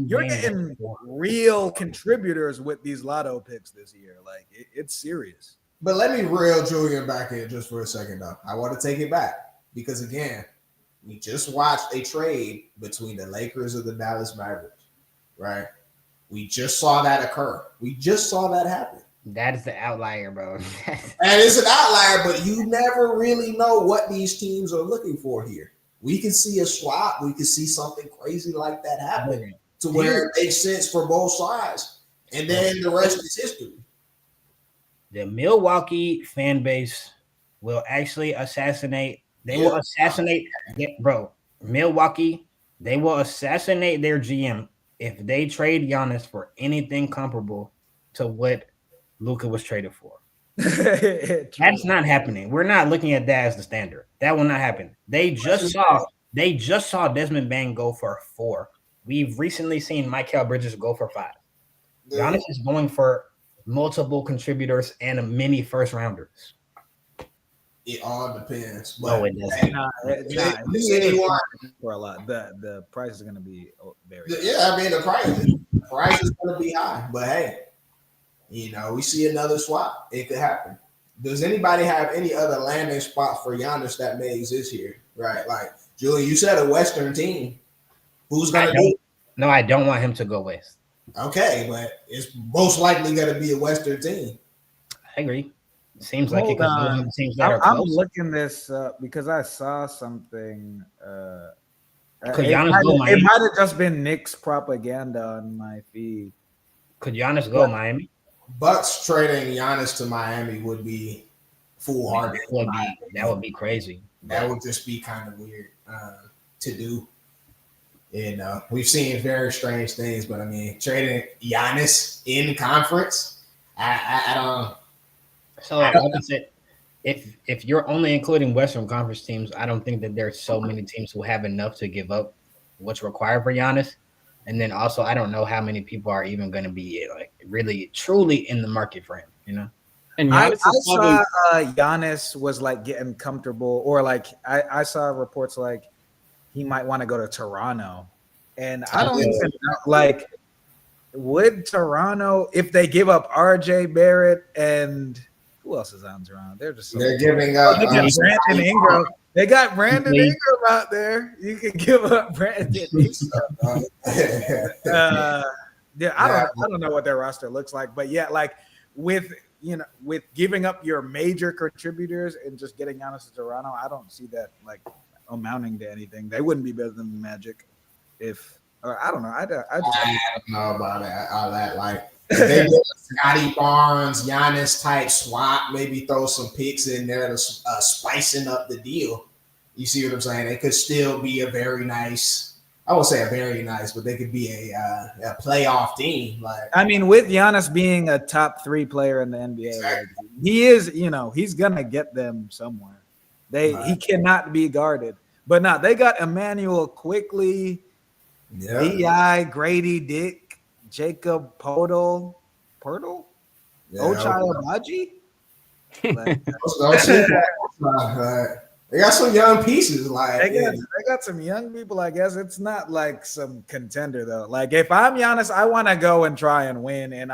getting real contributors with these lotto picks this year. Like it's serious. But let me reel Julian back in just for a second, though. I want to take it back because again, we just watched a trade between the Lakers and the Dallas Mavericks, right? We just saw that occur. We just saw that happen. That is the outlier, bro. And it's an outlier, but you never really know what these teams are looking for here. We can see a swap. We can see something crazy like that happen to where it makes sense for both sides. And then the rest is history. The Milwaukee fan base will actually assassinate. They will assassinate, bro. Milwaukee, they will assassinate their GM if they trade Giannis for anything comparable to what Luka was traded for. That's not happening. We're not looking at that as the standard. That will not happen. They just saw Desmond Bain go for 4. We've recently seen Mikal Bridges go for 5. Giannis is going for multiple contributors and many first rounders. It all depends. No, it doesn't. For a lot, the price is going to be very. The price is going to be high. But hey, we see another swap. It could happen. Does anybody have any other landing spots for Giannis that may exist here? Right, like Julian, you said a Western team. Who's going to do it? No, I don't want him to go west. Okay, but it's most likely going to be a Western team. I agree. It seems like it could be teams that are I'm close. looking this up because I saw something. It might have just been Knicks propaganda on my feed. Could Giannis go Miami? Bucks trading Giannis to Miami would be foolhardy. That would be crazy. That would just be kind of weird to do. And we've seen very strange things, but I mean, trading Giannis in conference, I don't. So like I said, if you're only including Western Conference teams, I don't think that there's so many teams who have enough to give up what's required for Giannis. And then also, I don't know how many people are even going to be like really truly in the market for him. You know. And I Giannis is probably saw Giannis was like getting comfortable, or like I saw reports like he might want to go to Toronto, and I don't even know, like, would Toronto, if they give up RJ Barrett and who else is on Toronto? They're just They're giving up. they got Brandon Ingram. They got Brandon Ingram out there. You can give up Brandon Ingram. Yeah, I don't know what their roster looks like, but yeah, like with giving up your major contributors and just getting Giannis to Toronto, I don't see that like amounting to anything. They wouldn't be better than the Magic if, or I don't know. I don't know about all that. Like if they get a Scotty Barnes, Giannis type swap, maybe throw some picks in there to spicing up the deal. You see what I'm saying? It could still be a very nice. I won't say a very nice, but they could be a playoff team. Like I mean, with Giannis being a top 3 player in the NBA, exactly. like, he is. He's gonna get them somewhere. He cannot be guarded. But no, they got Emmanuel Quickly, B.I., Grady Dick, Jacob Podol, Ochai Agbaji. They got some young pieces. Like they got some young people. I guess it's not like some contender though. Like if I'm Giannis, I want to go and try and win, and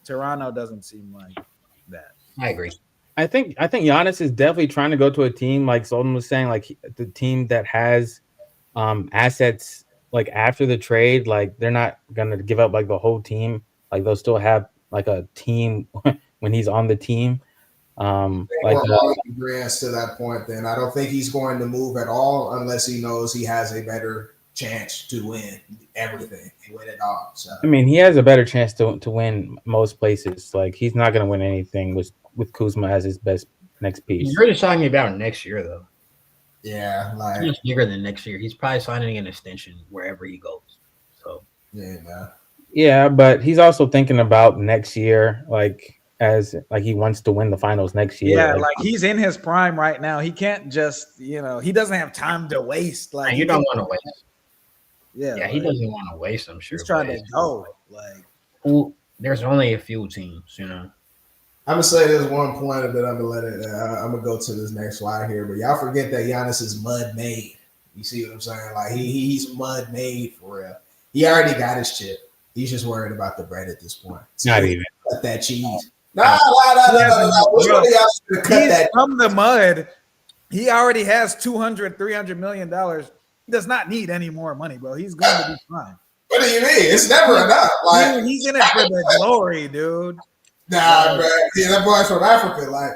Toronto doesn't seem like that. I agree. I think Giannis is definitely trying to go to a team like Sultan was saying, like the team that has assets like after the trade, like they're not gonna give up like the whole team. Like they'll still have like a team when he's on the team. Like all agreements to that point, then I don't think he's going to move at all unless he knows he has a better chance to win everything and win it all. So I mean, he has a better chance to win most places. Like he's not going to win anything with Kuzma as his best next piece. You're really talking about next year, though. Yeah, like he's bigger than next year. He's probably signing an extension wherever he goes. So yeah, but he's also thinking about next year, like as like he wants to win the finals next year. Yeah, like he's in his prime right now. He can't just he doesn't have time to waste. Like you don't want to waste. Yeah, he doesn't want to waste. I'm sure he's trying to go. Like, there's only a few teams, I'm gonna say there's one point, but I'm gonna let it. I'm gonna go to this next slide here. But y'all forget that Giannis is mud made. You see what I'm saying? Like he's mud made for real. He already got his chip. He's just worried about the bread at this point. So not even cut that cheese. No. Which one of y'all should cut that? From the mud. He already has $200-300 million. He does not need any more money, bro. He's going to be fine. What do you mean? It's never enough. Like dude, he's in it for the glory, dude. Nah, bro. Yeah, that boy's from Africa. Like,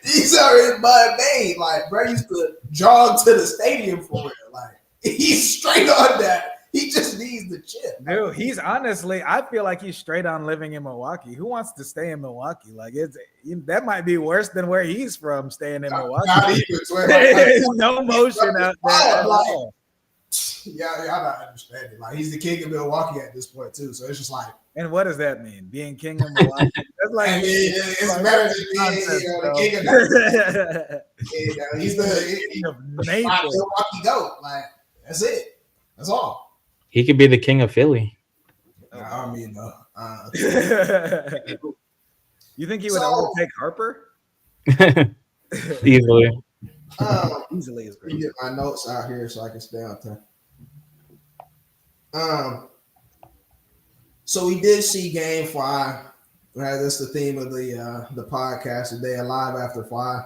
he's already mud made. Like, bro used to jog to the stadium for it. Like, he's straight on that. He just needs the chip. Dude, he's honestly, I feel like he's straight on living in Milwaukee. Who wants to stay in Milwaukee? Like, that might be worse than where he's from, staying in Milwaukee. Not even. There's no motion out there. Y'all not understanding. Like, he's the king of Milwaukee at this point, too. So it's just like. And what does that mean? Being king of Milwaukee? That's like, it's better than being the king of Milwaukee. He's the Milwaukee GOAT. Like, that's it. That's all. He could be the king of Philly. I mean, you think he would overtake Harper? Easily. Easily is great. Get my notes out here so I can stay on time. So we did see Game 5. Right, that's the theme of the podcast today. Alive After 5.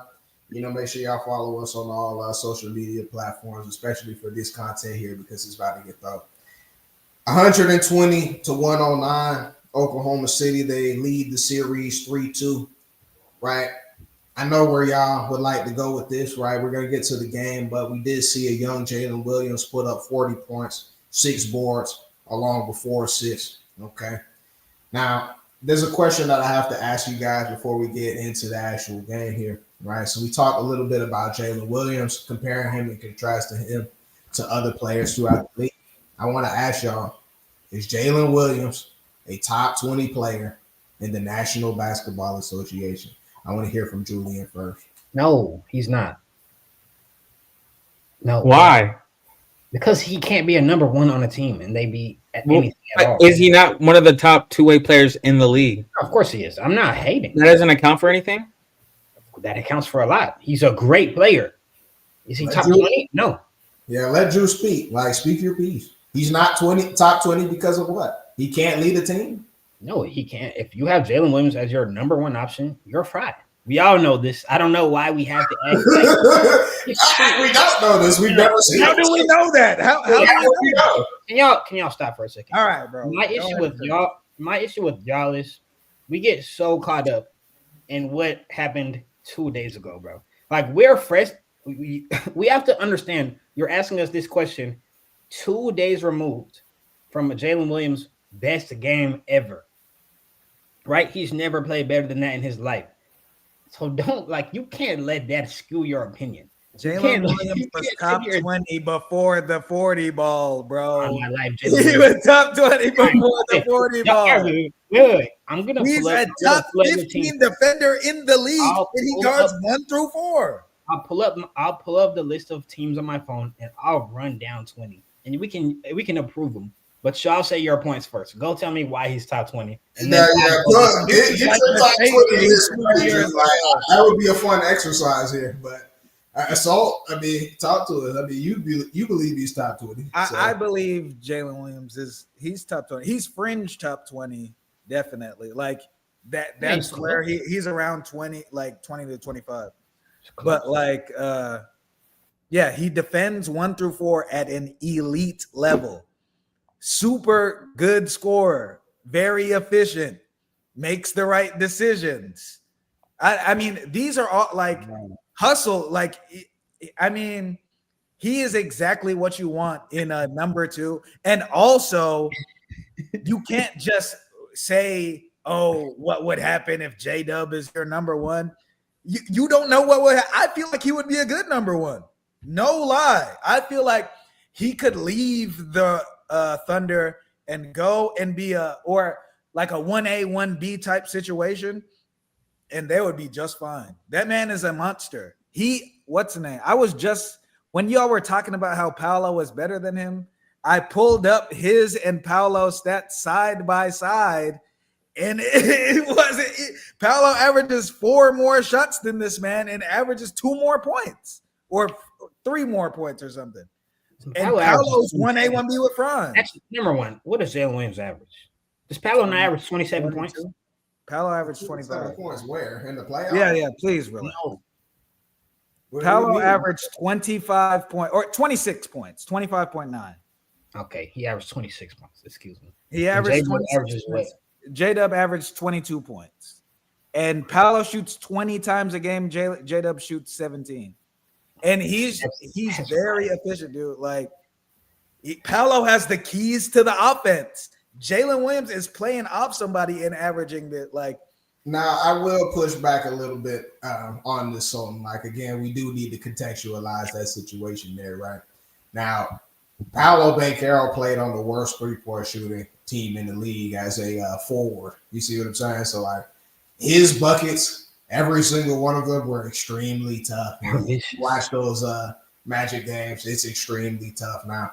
Make sure y'all follow us on all social media platforms, especially for this content here because it's about to get thrown. 120-109, Oklahoma City. They lead the series 3-2, right? I know where y'all would like to go with this, right? We're going to get to the game, but we did see a young Jalen Williams put up 40 points, 6 boards, along with 4 assists, okay? Now, there's a question that I have to ask you guys before we get into the actual game here, right? So we talked a little bit about Jalen Williams, comparing him and contrasting him to other players throughout the league. I want to ask y'all, is Jalen Williams a top 20 player in the National Basketball Association? I want to hear from Julian first. No, he's not. No. Why? Because he can't be a number one on a team and they be at anything at all. Is he not one of the top two-way players in the league? Of course he is. I'm not hating. That doesn't account for anything? That accounts for a lot. He's a great player. Is he top 20? No. Yeah, let Drew speak. Like, speak your piece. He's not top 20 because of what? He can't lead a team? No, he can't. If you have Jalen Williams as your number one option, you're fried. We all know this. I don't know why we have to act like we don't know this. We've never seen How it. do we know that? How do we know? Can y'all stop for a second? All right, bro. My issue with y'all is we get so caught up in what happened 2 days ago, bro. Like, we're fresh. We have to understand. You're asking us this question 2 days removed from a Jalen Williams' best game ever. Right? He's never played better than that in his life. So you can't let that skew your opinion. Jalen Williams was top 20 before the 40 ball, bro. On my life, He was top 20 before the 40 ball. Wait. I'm gonna. He's a top 15 defender in the league, and he guards 1 through 4. I'll pull up the list of teams on my phone, and I'll run down 20, and we can approve them. But y'all say your points first. Go tell me why he's top 20. And Get your top 20 list. That would be a fun exercise here, but Assault, talk to us. You believe he's top 20. I believe Jalen Williams he's top 20. He's fringe top 20, definitely. Like that's where he's around 20, like 20 to 25. But like he defends 1 through 4 at an elite level. Super good scorer, very efficient, makes the right decisions. I mean, these are all like hustle. Like, I mean, he is exactly what you want in a number 2. And also, you can't just say, "Oh, what would happen if J-Dub is your number 1?" You don't know what would. I feel like he would be a good number 1. No lie, I feel like he could leave the Thunder and go and be or like a 1A 1B type situation, and they would be just fine. That man is a monster. What's the name? I was just, when y'all were talking about how Paolo was better than him, I pulled up his and Paolo's stats side by side, and Paolo averages 4 more shots than this man and averages 2 more points or 3 more points or something. And Paolo's 1A, 1B with Franz. Actually, number 1, what does Jalen Williams average? Does Paolo not average 27 points? Paolo averaged 25 points. Where? In the playoffs? Yeah, please, relax. No. Paolo averaged 25 points or 26 points, 25.9. Okay, he averaged 26 points. Excuse me. He averaged 26 points. J-Dub averaged 22 points. And Paolo shoots 20 times a game. J-Dub shoots 17. And he's very efficient, dude. Like, Paolo has the keys to the offense. Jalen Williams is playing off somebody and averaging that. Like, now I will push back a little bit on this song. Like, again, we do need to contextualize that situation there, right? Now, Paolo Banchero played on the worst 3-point shooting team in the league as a forward. You see what I'm saying? So, like, his buckets, every single one of them were extremely tough. Watch those Magic games. It's extremely tough. Now,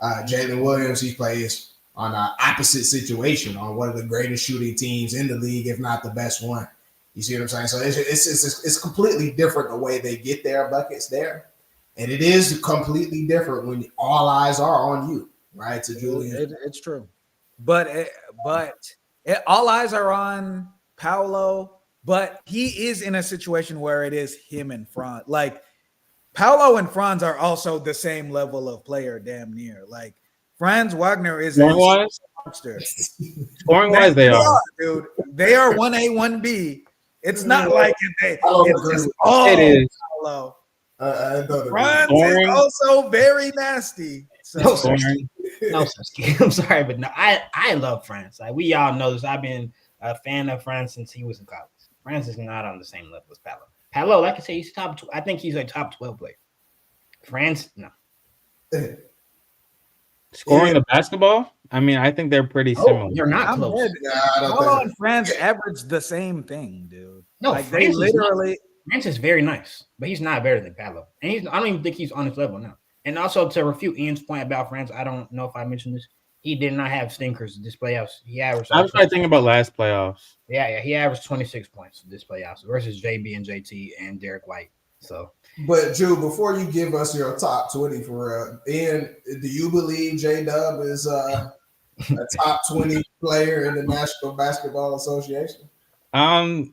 Jalen Williams, he plays on an opposite situation on one of the greatest shooting teams in the league, if not the best one. You see what I'm saying? So it's completely different the way they get their buckets there. And it is completely different when all eyes are on you, right? To Julian. It's true. But all eyes are on Paolo, but he is in a situation where it is him and Franz. Like, Paolo and Franz are also the same level of player, damn near. Like, Franz Wagner is a monster. Scoring-wise, they are. Dude. They are 1A, 1B. It's not like it is. Paolo. Franz is also very nasty. So. No, I'm sorry, but no, I love Franz. Like, we all know this. I've been a fan of Franz since he was in college. Franz is not on the same level as Paolo. Paolo, like I say, he's top 2. I think he's a top 12 player. Franz, no. Scoring the basketball? I mean, I think they're pretty similar. They're not I'm close. dead. Nah, I don't Paolo think. and Franz average the same thing, dude. No, like they Franz is not. literally. France is very nice, but he's not better than Paolo. And I don't even think he's on his level now. And also to refute Ian's point about France, I don't know if I mentioned this. He did not have stinkers this playoffs. He averaged. I was trying to think about last playoffs. Yeah, he averaged 26 points this playoffs versus JB and JT and Derek White. So, But Drew, before you give us your top 20 for real, Ian, do you believe J Dub is a top 20 player in the National Basketball Association? I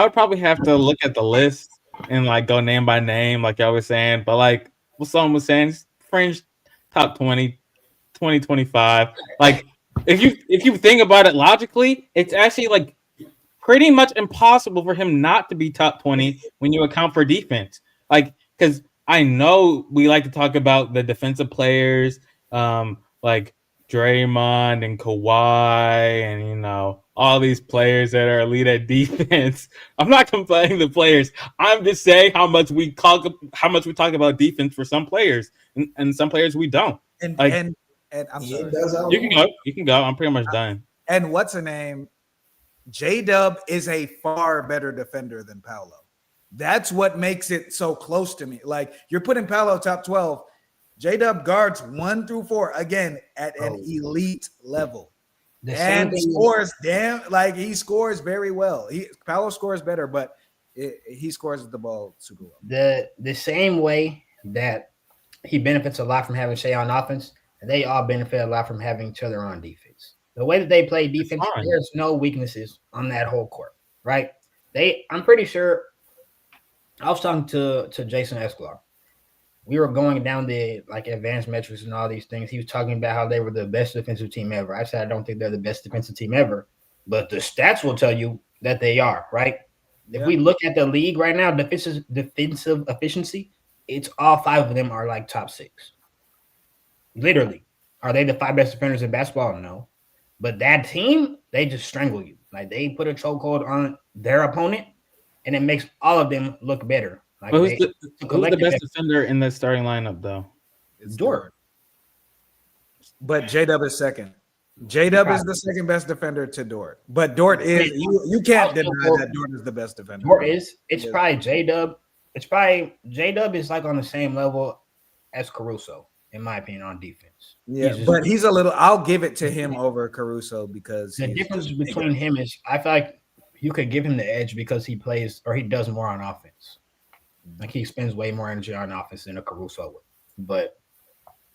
would probably have to look at the list and like go name by name, like I was saying. But like what someone was saying, fringe top 20, 25. Like if you think about it logically, it's actually like pretty much impossible for him not to be top 20 when you account for defense. Like, because I know we like to talk about the defensive players, like Draymond and Kawhi, and you know all these players that are elite at defense. I'm not complaining the players. I'm just saying how much we talk about defense for some players, and some players we don't. And Like, and I'm sorry. You can go. I'm pretty much done. And what's her name? J Dub is a far better defender than Paolo. That's what makes it so close to me. Like you're putting Paolo top 12. J Dub guards 1 through 4 again at an elite level. And scores he scores very well. Paolo scores better, but he scores the ball super well. The same way that he benefits a lot from having Shea on offense, they all benefit a lot from having each other on defense. The way that they play defense, there's no weaknesses on that whole court, right? I'm pretty sure I was talking to Jason Escolar. We were going down the like advanced metrics and all these things. He was talking about how they were the best defensive team ever. I said I don't think they're the best defensive team ever, but the stats will tell you that they are, right? If we look at the league right now, defensive efficiency, it's all 5 of them are like top 6. Literally. Are they the 5 best defenders in basketball? No. But that team, they just strangle you. Like they put a chokehold on their opponent, and it makes all of them look better. Like who's the best defender in the starting lineup, though? It's Dort. But J Dub is second. J Dub is the second best defender to Dort. But Dort is you can't deny that Dort is the best defender. Dort is. It's probably J Dub. It's probably J Dub is like on the same level as Caruso, in my opinion, on defense. Yeah, but he's a little. I'll give it to him over Caruso because the difference between him is I feel like you could give him the edge because he plays or he does more on offense. Like he spends way more energy on offense than a Caruso would. But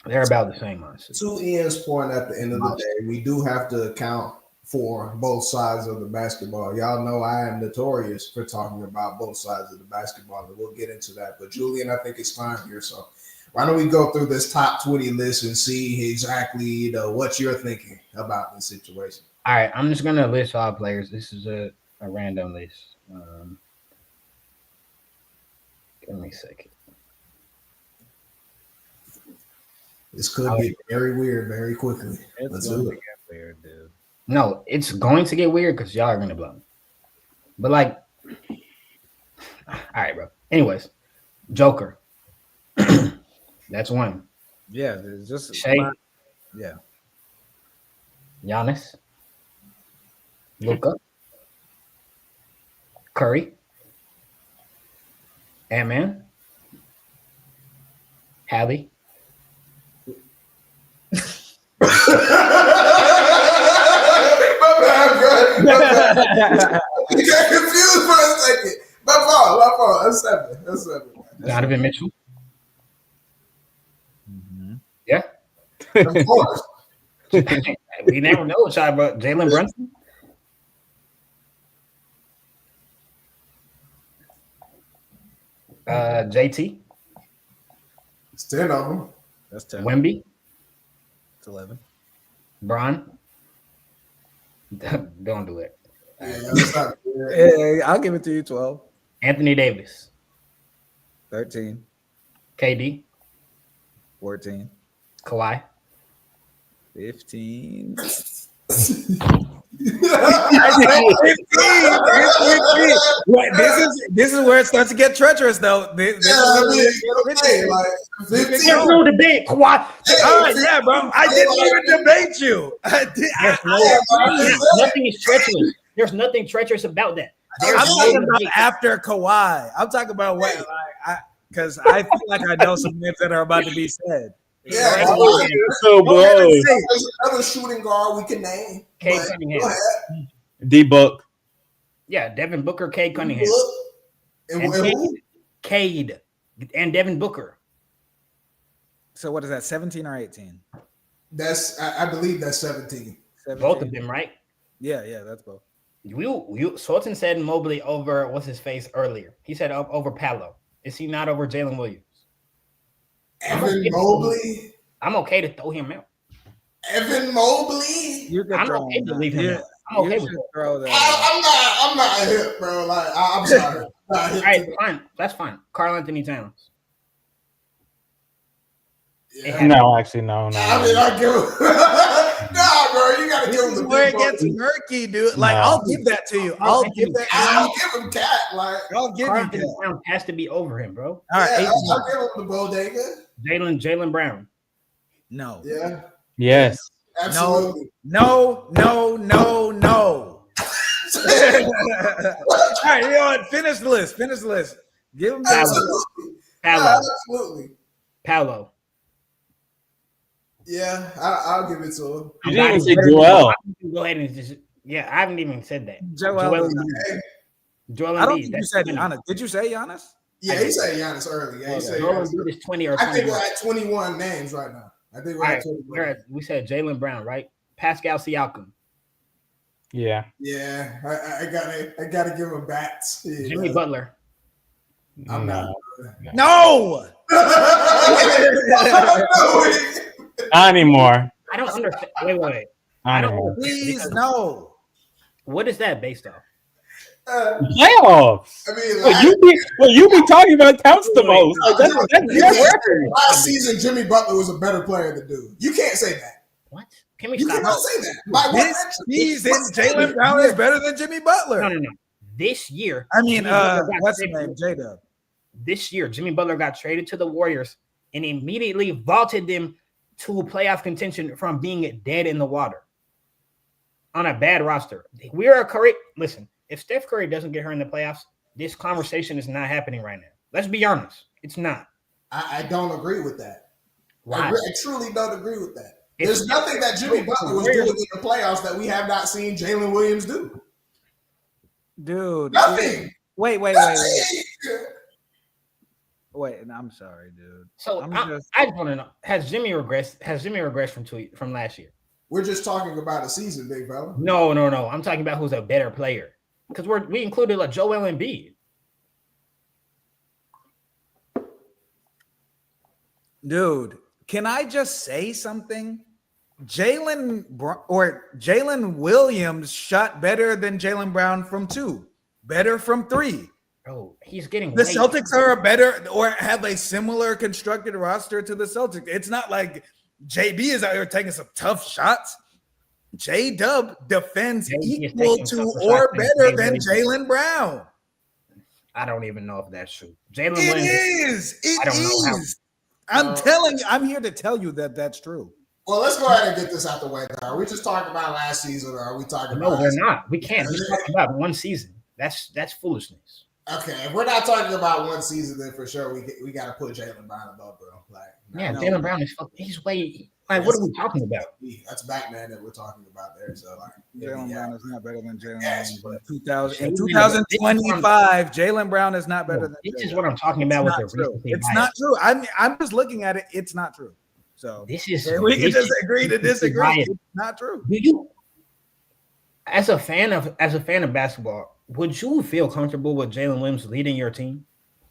they're about the same, honestly. To Ian's point, at the end of the day, we do have to account for both sides of the basketball. Y'all know I am notorious for talking about both sides of the basketball, and we'll get into that. But Julian, I think it's fine here. So why don't we go through this top 20 list and see exactly what you're thinking about this situation? All right, I'm just gonna list all players. This is a random list. Give me a second. This could get very weird very quickly. Let's do it. Weird, dude. No, it's going to get weird because y'all are gonna blow me. But like, all right, bro. Anyways, Joker. That's one. Yeah, it's just Shea. Yeah. Giannis. Luka. Curry. Ant-Man. Hallie. My bad. You got confused for a second. My fault. That's seven. Donovan Mitchell. Mm-hmm. Yeah. Of course. We never know what y'all about Jalen Brunson. JT. It's 10 of them. That's 10. Wemby. It's 11. Bron. Don't do it. Hey, I'll give it to you. 12. Anthony Davis. 13. KD. 14. Kawhi. 15. What, this is where it starts to get treacherous, though. This is where it gets Hey, risky. like, There's 15. no debate, Kawhi. All right, yeah, bro. I didn't even debate you. Nothing is treacherous. There's nothing treacherous about that. I'm talking about after Kawhi. I'm talking about what, because I feel like I know some names that are about to be said. Yeah, So blows. there's another shooting guard we can name. Cade but Cunningham. go ahead. D-Book. Yeah, Devin Booker, Cade Cunningham. And And who? Cade and Devin Booker. So what is that, 17 or 18? That's I believe that's 17. 17? Both of them, right? Yeah, that's both. Sultan said Mobley over what's his face earlier. He said over Paolo. Is he not over Jalen Williams? Evan Mobley. I'm okay to throw him out. Evan Mobley. You could I'm throw okay him to out. leave him You- out. I'm okay you with should it. throw that out. I'm not hip, bro. Like I'm sorry. Not hip All right, to- fine. That's fine. Karl Anthony Towns. Yeah. No, actually, no. I mean, I give nah, bro. You gotta This give him is the where it big gets bucket. murky, dude. Like, No. I'll give that to you. I'll give that. I'll give him Cat. Like, I'll give Karl you Anthony that. Towns has to be over him, bro. All right, yeah, 18. I'll give him the bodega. Jalen Brown. No. Yeah, Yes. absolutely. No. All right, you know what? Finish the list. Give him that. Absolutely. Paolo. Absolutely. Paolo. Yeah, I'll give it to him. You didn't even say Joel. Go ahead and just I haven't even said that. Joel Embiid. Joel I don't Embiid. think you That's said 20. Giannis. Did you say Giannis? Yeah, he said Giannis early. Yeah, he said Joel Giannis. Embiid is 20 or I think 21. we're at 21 names right now. I think we're All at right, 21. we said Jalen Brown, right? Pascal Siakam. Yeah. Yeah, I gotta give him bats. Yeah. Jimmy Butler. I'm No. No. Not anymore. I don't understand. Wait. Not I don't anymore. Please, no. What is that based off? Playoffs. I mean, What you be talking about counts the most. Like, that's your record. last season, Jimmy Butler was a better player than dude. You can't say that. What? Can we You stop? cannot say that. By what This metric? season, What Jalen standard? Brown is better than Jimmy Butler. No. This year, I mean, Jimmy Butler got what's his traded- name? J-Dub. This year, Jimmy Butler got traded to the Warriors and immediately vaulted them to playoff contention from being dead in the water on a bad roster. We're a Curry. Listen, if Steph Curry doesn't get her in the playoffs, this conversation is not happening right now. Let's be honest. It's not. I don't agree with that. Why? I truly don't agree with that. If- There's nothing that Jimmy Butler was doing in the playoffs that we have not seen Jalen Williams do. Dude. Nothing. Wait. Nothing. Wait, I'm sorry, dude. So I'm I just- just want to know: Has Jimmy regressed? Has Jimmy regressed from last year? We're just talking about a season, big fella. No. I'm talking about who's a better player because we included like Joel Embiid. Dude, can I just say something? Jalen Williams shot better than Jalen Brown from 2, better from 3. Bro, he's getting The late. Celtics are a better or have a similar constructed roster to the Celtics. It's not like JB is out here taking some tough shots. J-Dub defends JB is equal taking to tougher or shots than better than Jalen. Jalen Brown. I don't even know if that's true. Jalen It Williams. is. I don't know how- It is. I'm here to tell you that that's true. Well, let's go ahead and get this out the way. Are we just talking about last season, or are we talking No, about? we're not. We can't. We're talking about one season. That's foolishness. Okay, if we're not talking about one season, then for sure we got to put Jalen Brown above, bro. Like, Yeah, no, Jalen Brown is he's way. Like, what are we talking about? That's Batman that we're talking about there. So, like, Jalen yeah. Brown is not better than Jalen Yes, Brown. but- In 2000, in Jalen- 2025, Jalen Brown is not better than This Jalen is what I'm talking about with Brown. the It's not true. recency It's bias. not true. I'm just looking at it. It's not true. So This is we can this just is agree to recency disagree. bias. It's not true. Do you, as a fan of basketball, would you feel comfortable with Jalen Williams leading your team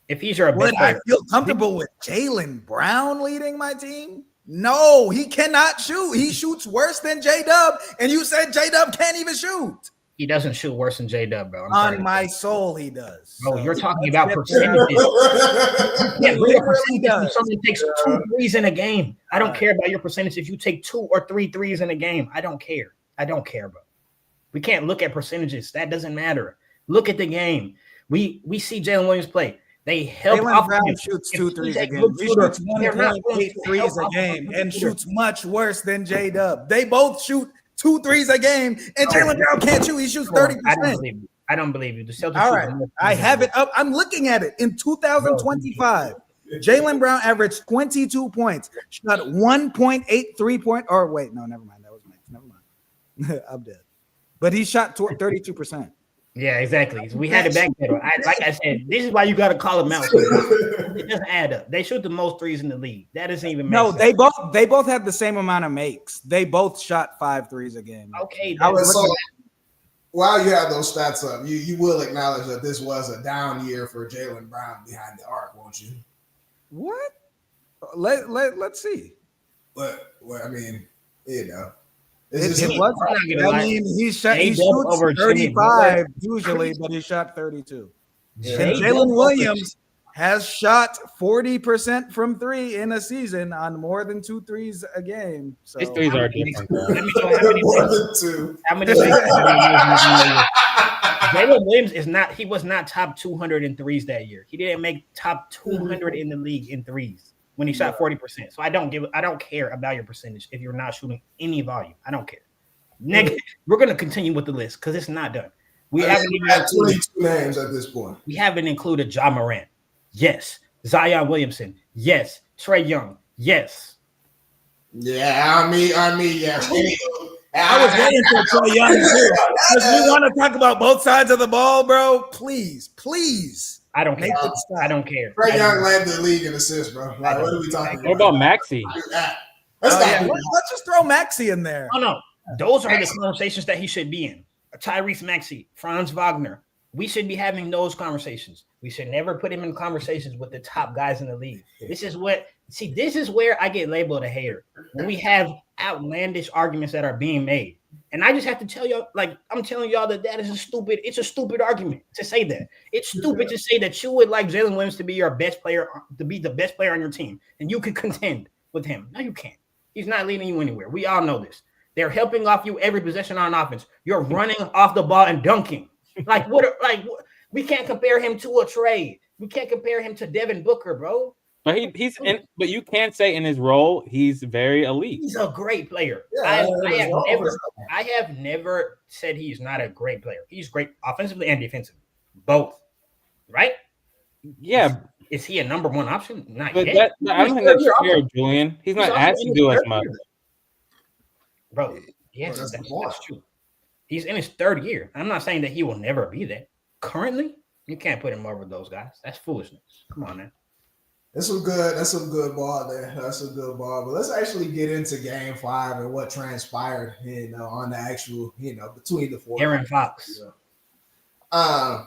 if he's your best Would I player? feel comfortable with Jalen Brown leading my team? No, he cannot shoot. He shoots worse than J-Dub, and you said J-Dub can't even shoot. He doesn't shoot worse than J-Dub, bro. I'm sorry. On my soul, he does. Bro, So you're talking let's about get- percentages. Yeah, bring a percentage does. if someone takes 2 threes in a game. I don't care about your percentage if you take 2 or 3 threes in a game. I don't care. I don't care, bro. We can't look at percentages. That doesn't matter. Look at the game. We see Jalen Williams play. They help Jaylen off Brown him. shoots If 2 he's threes a a game. good He shooter, shoots they're not 1.8 going to threes help a off him. game and shoots much worse than J-Dub. They both shoot 2 threes a game, and Jaylen Brown can't shoot. He shoots 30%. I don't believe you. The Celtics. All right, I have it up. I'm looking at it. In 2025, Jaylen Brown averaged 22 points, shot 1.83 point. Or wait, no, never mind. That was Max. Never mind. I'm dead. But he shot 32%. Yeah, exactly. We had it back there. Like I said, this is why you got to call them out. It doesn't add up. They shoot the most threes in the league. That doesn't even make sense. They both had the same amount of makes. They both shot 5 threes a game. Okay. So while you have those stats up, you will acknowledge that this was a down year for Jaylen Brown behind the arc, won't you? What? Let's see. But I mean, you know. It was. I mean, he shoots over 35 usually, but he shot 32. Yeah. And Jalen Williams has shot 40% from 3 in a season on more than 2 threes a game. So His threes are different. Let me show you how many Jalen Williams is not. He was not top 200 in threes that year. He didn't make top 200 in the league in threes when he shot 40%. So I don't care about your percentage if you're not shooting any volume. I don't care. We're gonna continue with the list because it's not done. We haven't even had 22 names at this point. We haven't included Ja Morant. Yes. Zion Williamson. Yes. Trae Young. Yes. Yeah, I mean, yes. I was waiting for Trae Young too. Because we want to talk about both sides of the ball, bro. Please. I don't care. I don't care. Trae Young led the league in assists, bro. Like, what are we talking about? What about Maxey? Let's just throw Maxey in there. Oh no, those are the conversations that he should be in. Tyrese Maxey, Franz Wagner. We should be having those conversations. We should never put him in conversations with the top guys in the league. This is where I get labeled a hater. When we have outlandish arguments that are being made. And I just have to tell y'all, like, I'm telling y'all that is it's a stupid argument to say that. It's stupid to say that you would like Jalen Williams to be your best player, to be the best player on your team, and you could contend with him. No, you can't. He's not leading you anywhere. We all know this. They're helping off you every possession on offense. You're running off the ball and dunking. We can't compare him to a Trae. We can't compare him to Devin Booker, bro. But but you can't say in his role he's very elite. He's a great player. Yeah, I have never said he's not a great player. He's great offensively and defensively, both. Right? Yeah. Is he a number one option? Not But yet. I don't think that's fair, Julian. He's not asked to do as much. Bro, yes, that's true. He's in his third year. I'm not saying that he will never be there. Currently, you can't put him over those guys. That's foolishness. Come on, man. That's some good ball there. That's a good ball. But let's actually get into Game 5 and what transpired, on the actual, between the four. Aaron Fox. Yeah,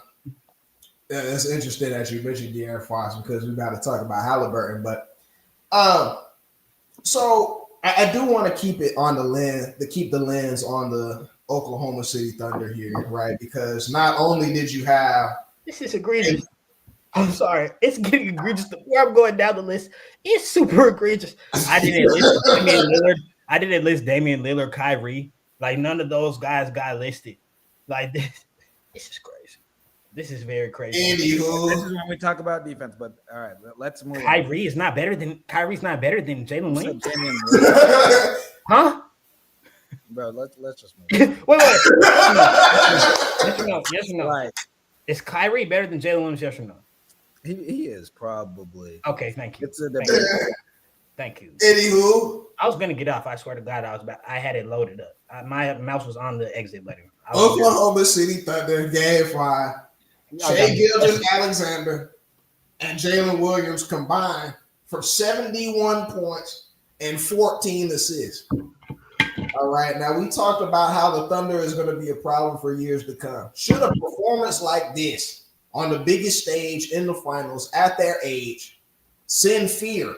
it's interesting that you mentioned De'Aaron Fox because we got to talk about Halliburton. But so I do want to keep it on the lens, keep the lens on the Oklahoma City Thunder here, right? Because not only did you have this is egregious. I'm sorry, it's getting egregious. Where I'm going down the list, it's super egregious. I didn't list Damian Lillard. I didn't list Damian Lillard, Kyrie. Like none of those guys got listed. Like this is crazy. This is very crazy. Anywho, this is when we talk about defense. But all right, let's move. Kyrie's not better than Jalen Williams. Huh? Bro, let's just move. wait. Yes or no? Right. Is Kyrie better than Jalen Williams? Yes or no? He is probably. Okay, thank you. It's a debate. Thank you. Anywho, I was gonna get off. I swear to God, I had it loaded up. My mouse was on the exit button. Oklahoma City Thunder Game 5. Shai Gilgeous-Alexander and Jalen Williams combined for 71 points and 14 assists. All right, now we talked about how the Thunder is going to be a problem for years to come. Should a performance like this on the biggest stage in the finals at their age send fear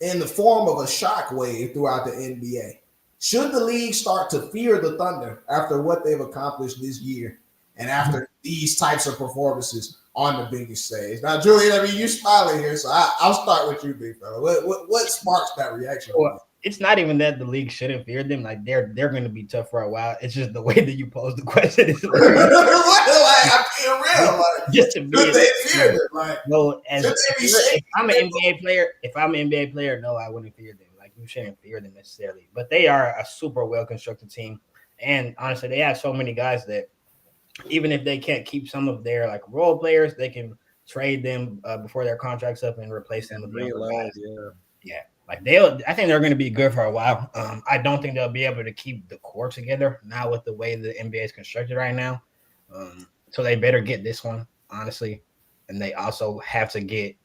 in the form of a shockwave throughout the NBA? Should the league start to fear the Thunder after what they've accomplished this year and after these types of performances on the biggest stage? Now, Julian, I mean, you're smiling here, so I'll start with you, big fella. What sparks that reaction? it's not even that the league shouldn't fear them. Like they're going to be tough for a while. It's just the way that you pose the question is like, I'm being real. Like, just to be. should they fear them? Like, no, as should they be safe? if I'm an NBA player, no, I wouldn't fear them. Like you shouldn't fear them necessarily. But they are a super well constructed team, and honestly, they have so many guys that even if they can't keep some of their like role players, they can trade them before their contract's up and replace them with younger guys. Yeah. Like I think they're going to be good for a while. I don't think they'll be able to keep the core together now with the way the NBA is constructed right now. So they better get this one, honestly. And they also have to get,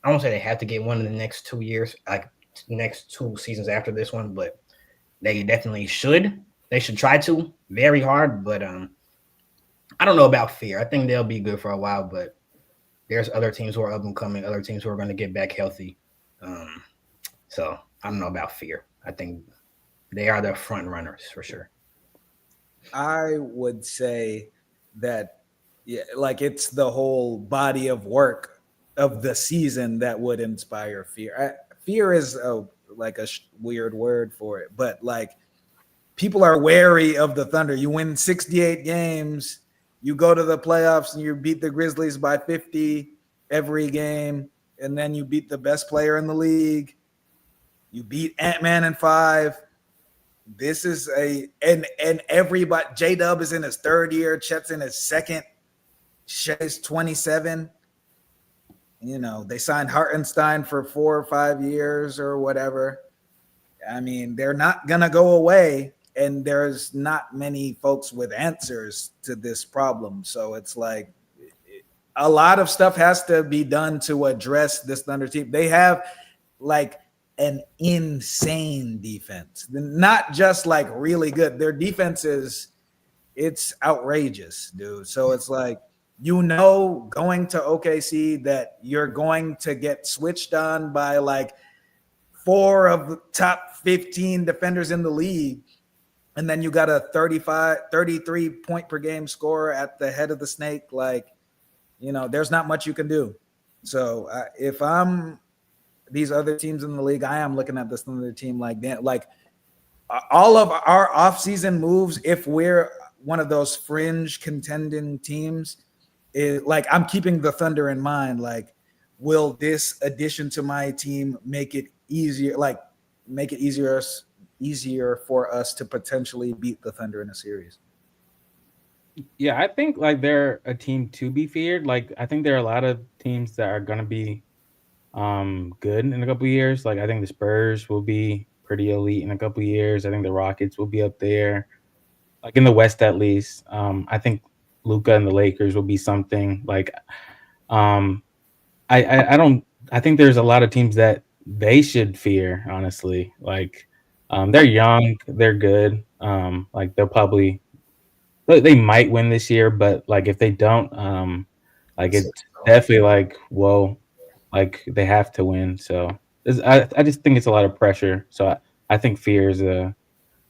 I won't say they have to get one in the next 2 years, like next 2 seasons after this one, but they definitely should. They should try to very hard, but I don't know about fear. I think they'll be good for a while, but there's other teams who are up and coming, other teams who are going to get back healthy. So I don't know about fear. I think they are the front runners for sure. I would say that, yeah, like it's the whole body of work of the season that would inspire fear. Fear is like a weird word for it, but like people are wary of the Thunder. You win 68 games, you go to the playoffs and you beat the Grizzlies by 50 every game, and then you beat the best player in the league. You beat Ant-Man in 5. This is and everybody. J-Dub is in his 3rd year. Chet's in his 2nd. Shai's 27. You know, they signed Hartenstein for 4 or 5 years or whatever. I mean, they're not gonna go away, and there's not many folks with answers to this problem. So it's like a lot of stuff has to be done to address this Thunder team. They have like an insane defense, not just like really good. Their defense it's outrageous, dude. So it's like, going to OKC that you're going to get switched on by like 4 of the top 15 defenders in the league. And then you got a 33 point per game scorer at the head of the snake. Like, you know, there's not much you can do. So if I'm these other teams in the league, I am looking at this Thunder team like that. Like all of our offseason moves, if we're one of those fringe contending teams, is like I'm keeping the Thunder in mind. Like, will this addition to my team make it easier? Like, make it easier for us to potentially beat the Thunder in a series? Yeah, I think like they're a team to be feared. Like I think there are a lot of teams that are gonna be good in a couple of years. Like I think the Spurs will be pretty elite in a couple of years. I think the Rockets will be up there, like in the West at least. I think Luka and the Lakers will be something. Like I think there's a lot of teams that they should fear, honestly. Like they're young, they're good. Like they might win this year, but like if they don't, like it's definitely like, whoa, like they have to win. So I just think it's a lot of pressure. So I think fear is a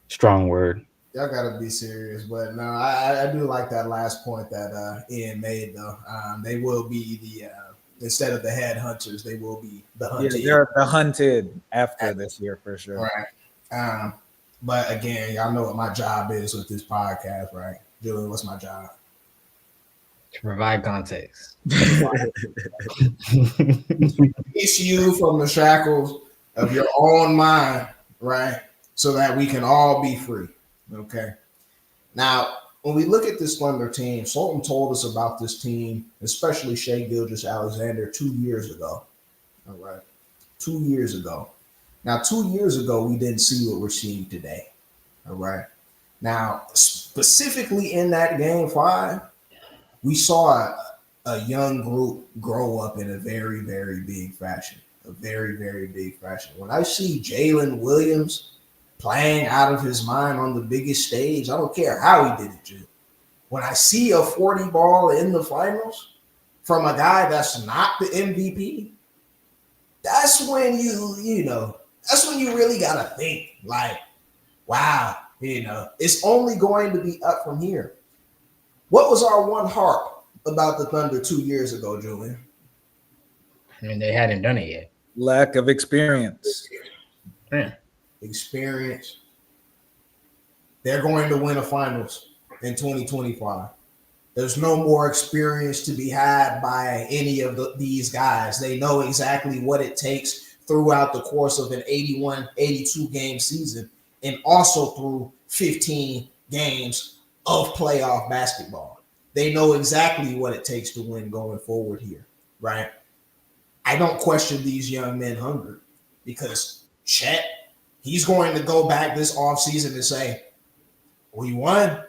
strong word. Y'all gotta be serious, but no, I do like that last point that Ian made though. They will be the instead of the headhunters, they will be the hunted. Yeah, they're the hunted after this year for sure. Right. But again, y'all know what my job is with this podcast, right? Julian, what's my job? To provide context. Release you from the shackles of your own mind, right? So that we can all be free. Okay. Now, when we look at this Thunder team, Sultan told us about this team, especially Shai Gilgeous-Alexander, 2 years ago. All right. 2 years ago. Now, 2 years ago, we didn't see what we're seeing today. All right. Now, specifically in that game 5, we saw a young group grow up in a very, very big fashion. A very, very big fashion. When I see Jalen Williams playing out of his mind on the biggest stage, I don't care how he did it, Jim. When I see a 40 ball in the finals from a guy that's not the MVP, that's when that's when you really got to think like, wow, it's only going to be up from here. What was our one harp about the Thunder 2 years ago, Julian? I mean, they hadn't done it yet. Lack of experience. Yeah. experience. They're going to win a finals in 2025. There's no more experience to be had by any of these guys. They know exactly what it takes throughout the course of an 81, 82 game season and also through 15 games of playoff basketball. They know exactly what it takes to win going forward here, right? I don't question these young men hungry because Chet, he's going to go back this offseason and say, we won,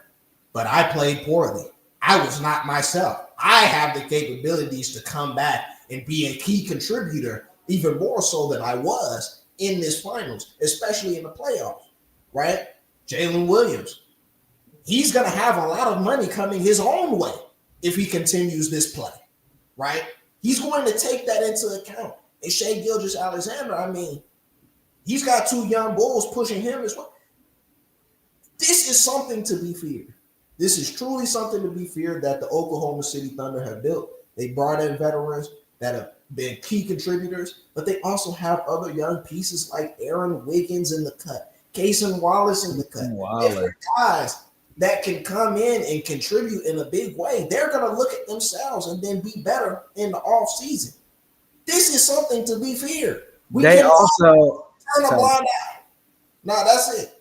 but I played poorly. I was not myself. I have the capabilities to come back and be a key contributor, even more so than I was in this finals, especially in the playoffs, right? Jalen Williams, he's going to have a lot of money coming his own way if he continues this play, right? He's going to take that into account. And Shai Gilgeous-Alexander, I mean, he's got two young bulls pushing him as well. This is something to be feared. This is truly something to be feared that the Oklahoma City Thunder have built. They brought in veterans that have been key contributors, but they also have other young pieces like Aaron Wiggins in the cut, Cason Wallace in the cut. Different guys that can come in and contribute in a big way. They're going to look at themselves and then be better in the offseason. This is something to be feared. They also turn a blind eye. No, that's it.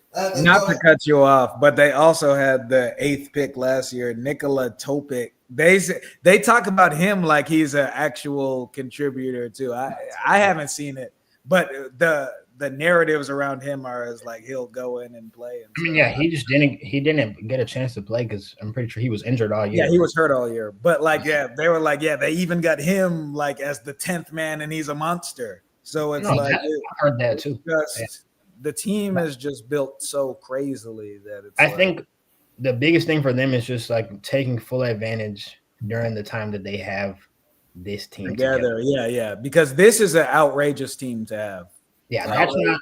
Not to cut you off, but they also had the 8th pick last year, Nikola Topic. They talk about him like he's an actual contributor too. I haven't seen it, but the narratives around him are as like he'll go in and play. I mean, yeah, he didn't get a chance to play because I'm pretty sure he was injured all year. Yeah, he was hurt all year. But like, yeah, they were like, yeah, they even got him like as the 10th man, and he's a monster. So it's I heard that too. The team is just built so crazily that it's. I think the biggest thing for them is just like taking full advantage during the time that they have this team together. Yeah, because this is an outrageous team to have. Yeah, that's not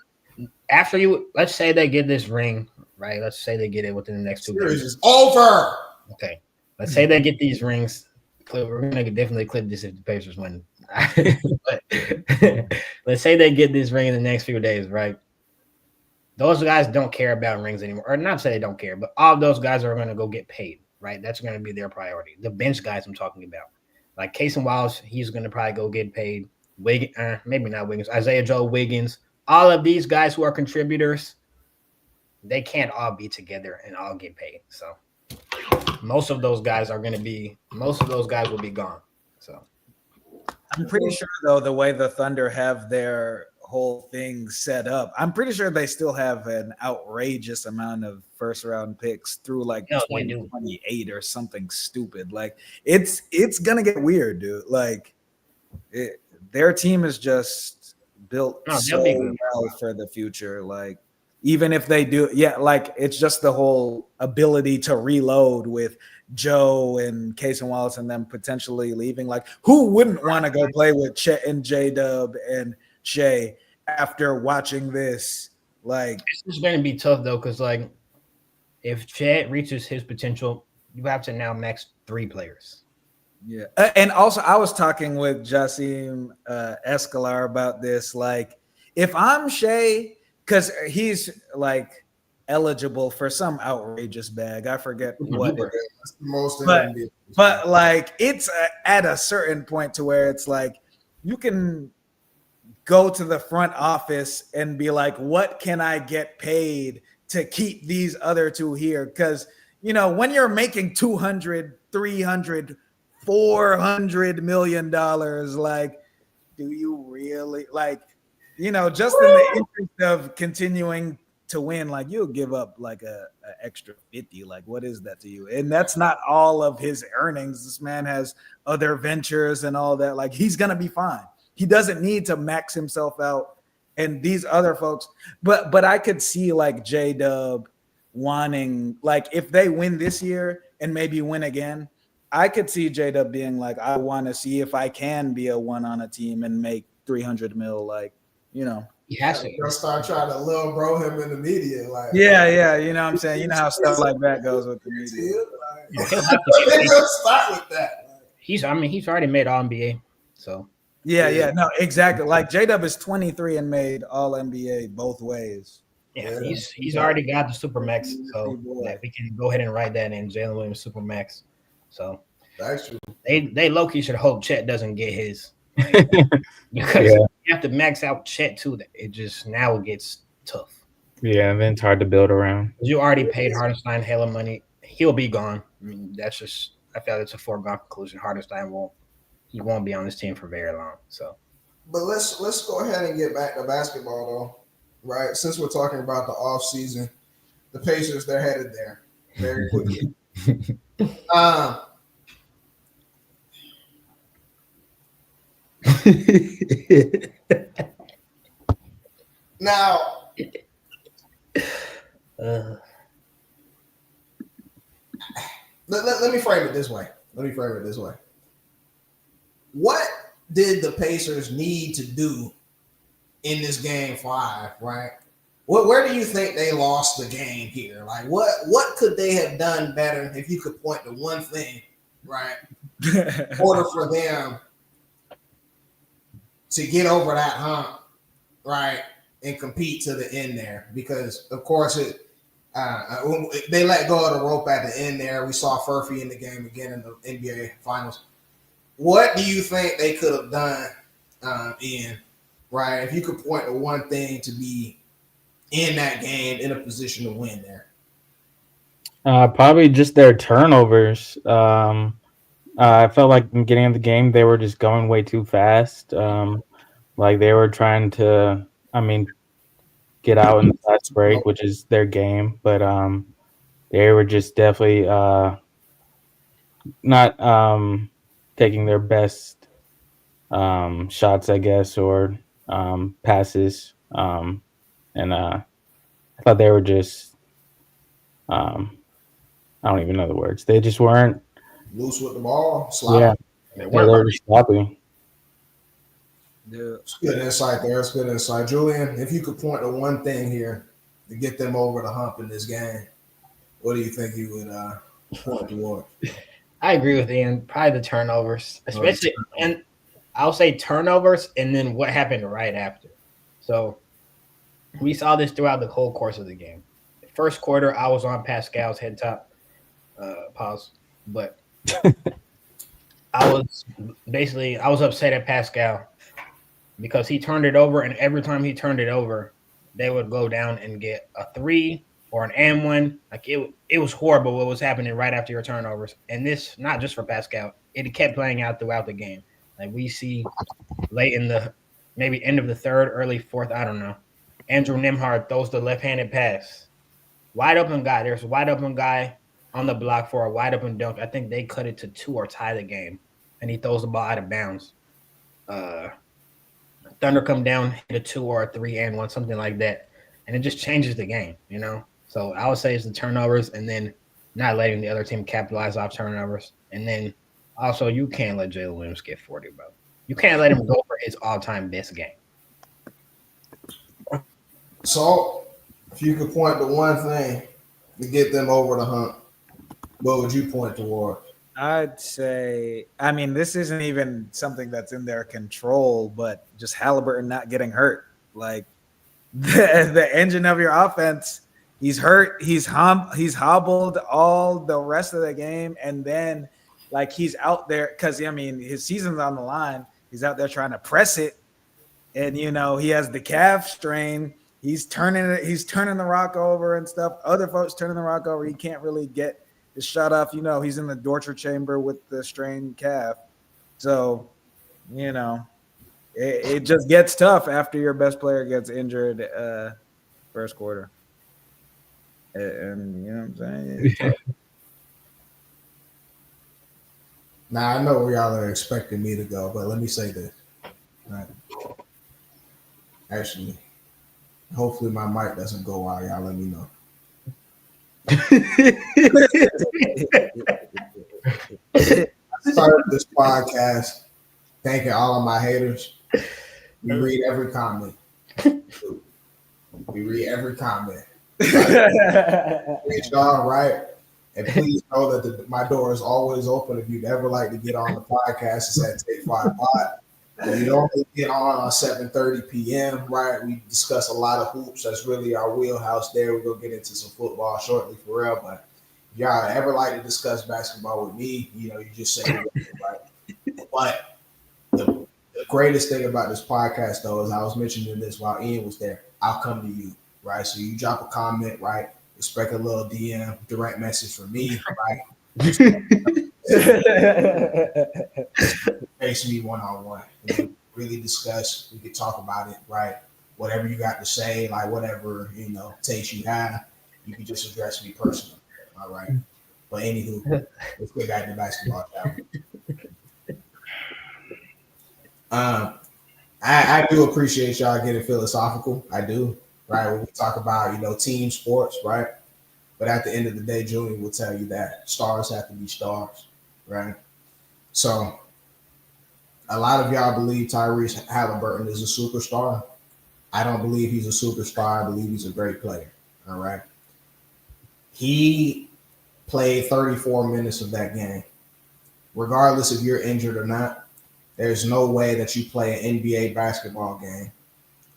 after you. Let's say they get this ring, right? Let's say they get it within the next 2 series games. Is over. Okay, let's say they get these rings. We're gonna definitely clip this if the Pacers win. But let's say they get this ring in the next few days, right? Those guys don't care about rings anymore, or not say they don't care, but all of those guys are going to go get paid, right? That's going to be their priority. The bench guys I'm talking about, like Cason Wallace, he's going to probably go get paid. Maybe not Wiggins, Isaiah Joe Wiggins, all of these guys who are contributors, they can't all be together and all get paid. So most of those guys will be gone. So I'm pretty sure though, the way the Thunder have their whole thing set up, I'm pretty sure they still have an outrageous amount of first round picks through like 2028 or something stupid. Like it's gonna get weird, dude. Like their team is just built so well for the future. Like even if they do, like it's just the whole ability to reload with Joe and Cason Wallace and them potentially leaving. Like who wouldn't want to go play with Chet and J-Dub and Shai after watching this? Like it's going to be tough though, because like if Chet reaches his potential, you have to now max 3 players. Yeah, and also I was talking with Jassim Escalar about this. Like if I'm Shai, because he's like eligible for some outrageous bag, I forget what it is. Most but like it's at a certain point to where it's like you can go to the front office and be like, what can I get paid to keep these other two here? Because, you know, when you're making $200, $300, $400 million, like, do you really, like, you know, just in the interest of continuing to win, like you'll give up like a extra 50. Like, what is that to you? And that's not all of his earnings. This man has other ventures and all that. Like, he's going to be fine. He doesn't need to max himself out, and these other folks. But I could see like J-Dub wanting, like if they win this year and maybe win again, I could see J-Dub being like, I want to see if I can be a one on a team and make 300 mil. Like, you know, yes, you'll start trying to little bro him in the media. Like, yeah, you know what I'm saying? You know how stuff like that goes with the media. He'll start with that. He's already made All NBA, so. Yeah, no, exactly. Like J-Dub is 23 and made All NBA both ways. Yeah, Yeah. he's already got the super max, so Boy. yeah, we can go ahead and write that in. Jalen Williams super max. So That's true. they low key should hope Chet doesn't get his because Yeah. you have to max out Chet too. It just now it gets tough. Yeah, and then it's hard to build around. You already paid Hardenstein hella money. He'll be gone. I mean, that's just I feel it's a foregone conclusion. Hardenstein won't be on this team for very long. So But let's go ahead and get back to basketball though, right? Since we're talking about the off season, the Pacers they're headed there very quickly. Now, let me frame it this way. What did the Pacers need to do in this game 5, right? Where do you think they lost the game here? Like, what could they have done better if you could point to one thing, right? In order for them to get over that hump, right, and compete to the end there, because of course they let go of the rope at the end there. We saw Furphy in the game again in the NBA Finals. What do you think they could have done, Ian? Right, if you could point to one thing to be in that game in a position to win there. Probably just their turnovers. I felt like in getting in the game, they were just going way too fast. Like they were trying to, get out in the fast break, which is their game, but they were just definitely not taking their best shots, I guess, or passes. And I thought they were just, I don't even know the words. They just weren't Loose with the ball, sloppy. Yeah, they were just sloppy. It's good insight there. It's good insight. Julian, if you could point to one thing here to get them over the hump in this game, what do you think you would point toward? I agree with Ian. Probably the turnovers, especially, and I'll say turnovers, and then what happened right after. So we saw this throughout the whole course of the game. First quarter, I was on Pascal's head top. Pause. But I was upset at Pascal because he turned it over, and every time he turned it over, they would go down and get a 3 or an and 1. Like it was horrible what was happening right after your turnovers. And this, not just for Pascal, it kept playing out throughout the game. Like we see late in the maybe end of the third, early fourth, I don't know. Andrew Nembhard throws the left-handed pass. Wide open guy. There's a wide open guy on the block for a wide open dunk. I think they cut it to 2 or tie the game, and he throws the ball out of bounds. Thunder come down, hit a 2 or a 3 and 1, something like that, and it just changes the game, you know. So I would say it's the turnovers, and then not letting the other team capitalize off turnovers, and then also you can't let Jalen Williams get 40, bro. You can't let him go for his all-time best game. So, if you could point to one thing to get them over the hump, what would you point toward? I'd say, this isn't even something that's in their control, but just Halliburton not getting hurt. Like the engine of your offense, he's hurt, he's hobbled all the rest of the game, and then like he's out there because his season's on the line. He's out there trying to press it, and he has the calf strain. He's turning the rock over and stuff. Other folks turning the rock over. He can't really get his shot off. He's in the torture chamber with the strained calf. So, it just gets tough after your best player gets injured first quarter. And you know what I'm saying? Now, I know where y'all are expecting me to go, but let me say this. Right. Actually, hopefully my mic doesn't go while y'all let me know. I started this podcast thanking all of my haters. We read every comment. We read every comment. Reach y'all, right? And please know that my door is always open if you'd ever like to get on the podcast. It's at Take 5 Pod. We normally get on 7:30 p.m. Right? We discuss a lot of hoops. That's really our wheelhouse. There, we're gonna get into some football shortly for real. But if y'all ever like to discuss basketball with me, you just say it, right. But the greatest thing about this podcast, though, is I was mentioning this while Ian was there. I'll come to you, right? So you drop a comment, right? Expect a little DM, direct message from me, right? Face me one-on-one. We can really discuss. We can talk about it, right? Whatever you got to say, like whatever takes you have, you can just address me personally. All right. But anywho, let's get back to basketball. I do appreciate y'all getting philosophical. I do, right? When we talk about team sports, right? But at the end of the day, Julian will tell you that stars have to be stars, right? So a lot of y'all believe Tyrese Halliburton is a superstar. I don't believe he's a superstar. I believe he's a great player. All right. He played 34 minutes of that game. Regardless if you're injured or not, there's no way that you play an NBA basketball game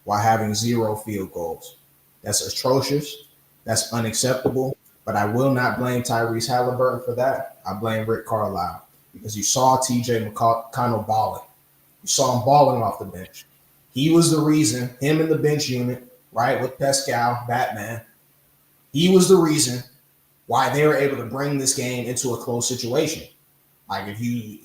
while having 0 field goals. That's atrocious. That's unacceptable. But I will not blame Tyrese Halliburton for that. I blame Rick Carlisle because you saw TJ McConnell balling. You saw him balling off the bench. He was the reason, him in the bench unit, right, with Pascal, Batman, he was the reason why they were able to bring this game into a close situation. Like if you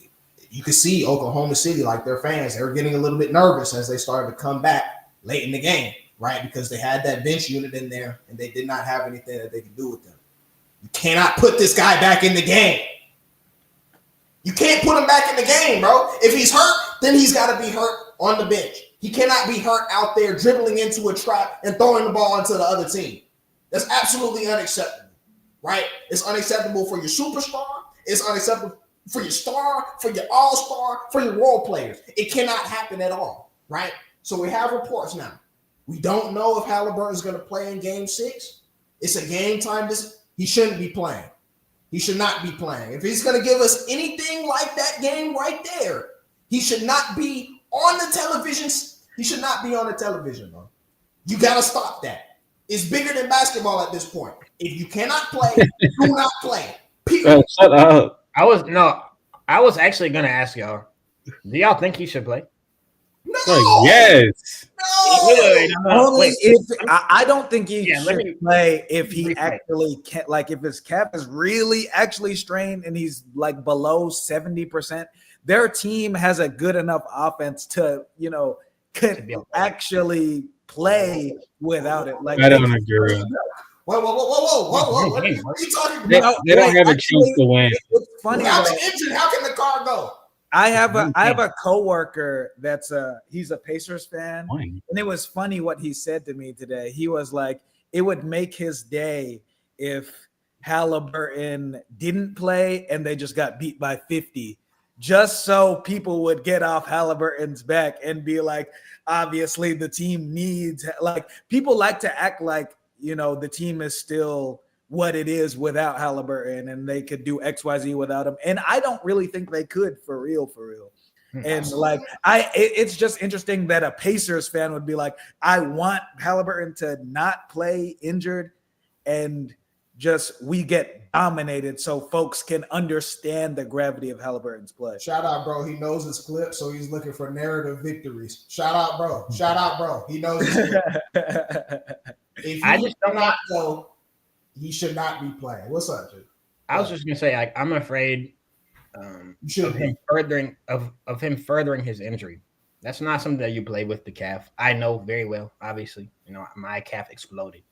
could see Oklahoma City, like their fans, they were getting a little bit nervous as they started to come back late in the game, right? Because they had that bench unit in there and they did not have anything that they could do with them. You cannot put this guy back in the game. You can't put him back in the game, bro. If he's hurt, then he's got to be hurt on the bench. He cannot be hurt out there dribbling into a trap and throwing the ball onto the other team. That's absolutely unacceptable, right? It's unacceptable for your superstar. It's unacceptable for your star, for your all-star, for your role players. It cannot happen at all, right? So we have reports now. We don't know if Halliburton's going to play in Game 6. It's a game time. He shouldn't be playing. He should not be playing. If he's going to give us anything like that game right there, he should not be on the television. He should not be on the television, bro. You got to stop that. It's bigger than basketball at this point. If you cannot play, do not play. Oh, shut up. I was actually going to ask y'all, do y'all think he should play? No. Yes. No. Only if I don't think he should play if he replay. actually can't. Like if his calf is really actually strained and he's like below 70%, their team has a good enough offense to could actually play without it. Like I don't agree. Whoa. What are you talking They, about? they don't have a chance to win. It's funny. Without the engine, how can the car go? I have a coworker that's he's a Pacers fan, and it was funny what he said to me today. He was like, it would make his day if Halliburton didn't play and they just got beat by 50, just so people would get off Halliburton's back and be like, obviously the team needs, like, people like to act like the team is still what it is without Halliburton and they could do XYZ without him. And I don't really think they could for real. And like, it's just interesting that a Pacers fan would be like, I want Halliburton to not play injured and just we get dominated so folks can understand the gravity of Halliburton's play. Shout out, bro. He knows his clip, so he's looking for narrative victories. Shout out, bro. He knows his clip. If I just don't want go, he should not be playing. What's up, dude? I was just gonna say, like, I'm afraid of him furthering his injury. That's not something that you play with the calf. I know very well. Obviously, my calf exploded,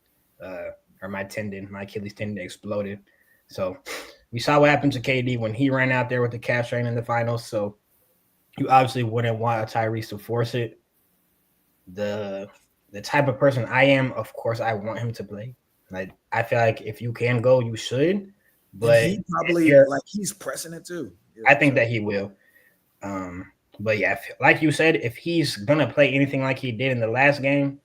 or my Achilles tendon exploded. So we saw what happened to KD when he ran out there with the calf strain in the finals. So you obviously wouldn't want a Tyrese to force it. The type of person I am, of course, I want him to play. Like, I feel like if you can go, you should. But he probably he's pressing it too. I think that he will. But yeah, like you said, if he's gonna play anything like he did in the last game,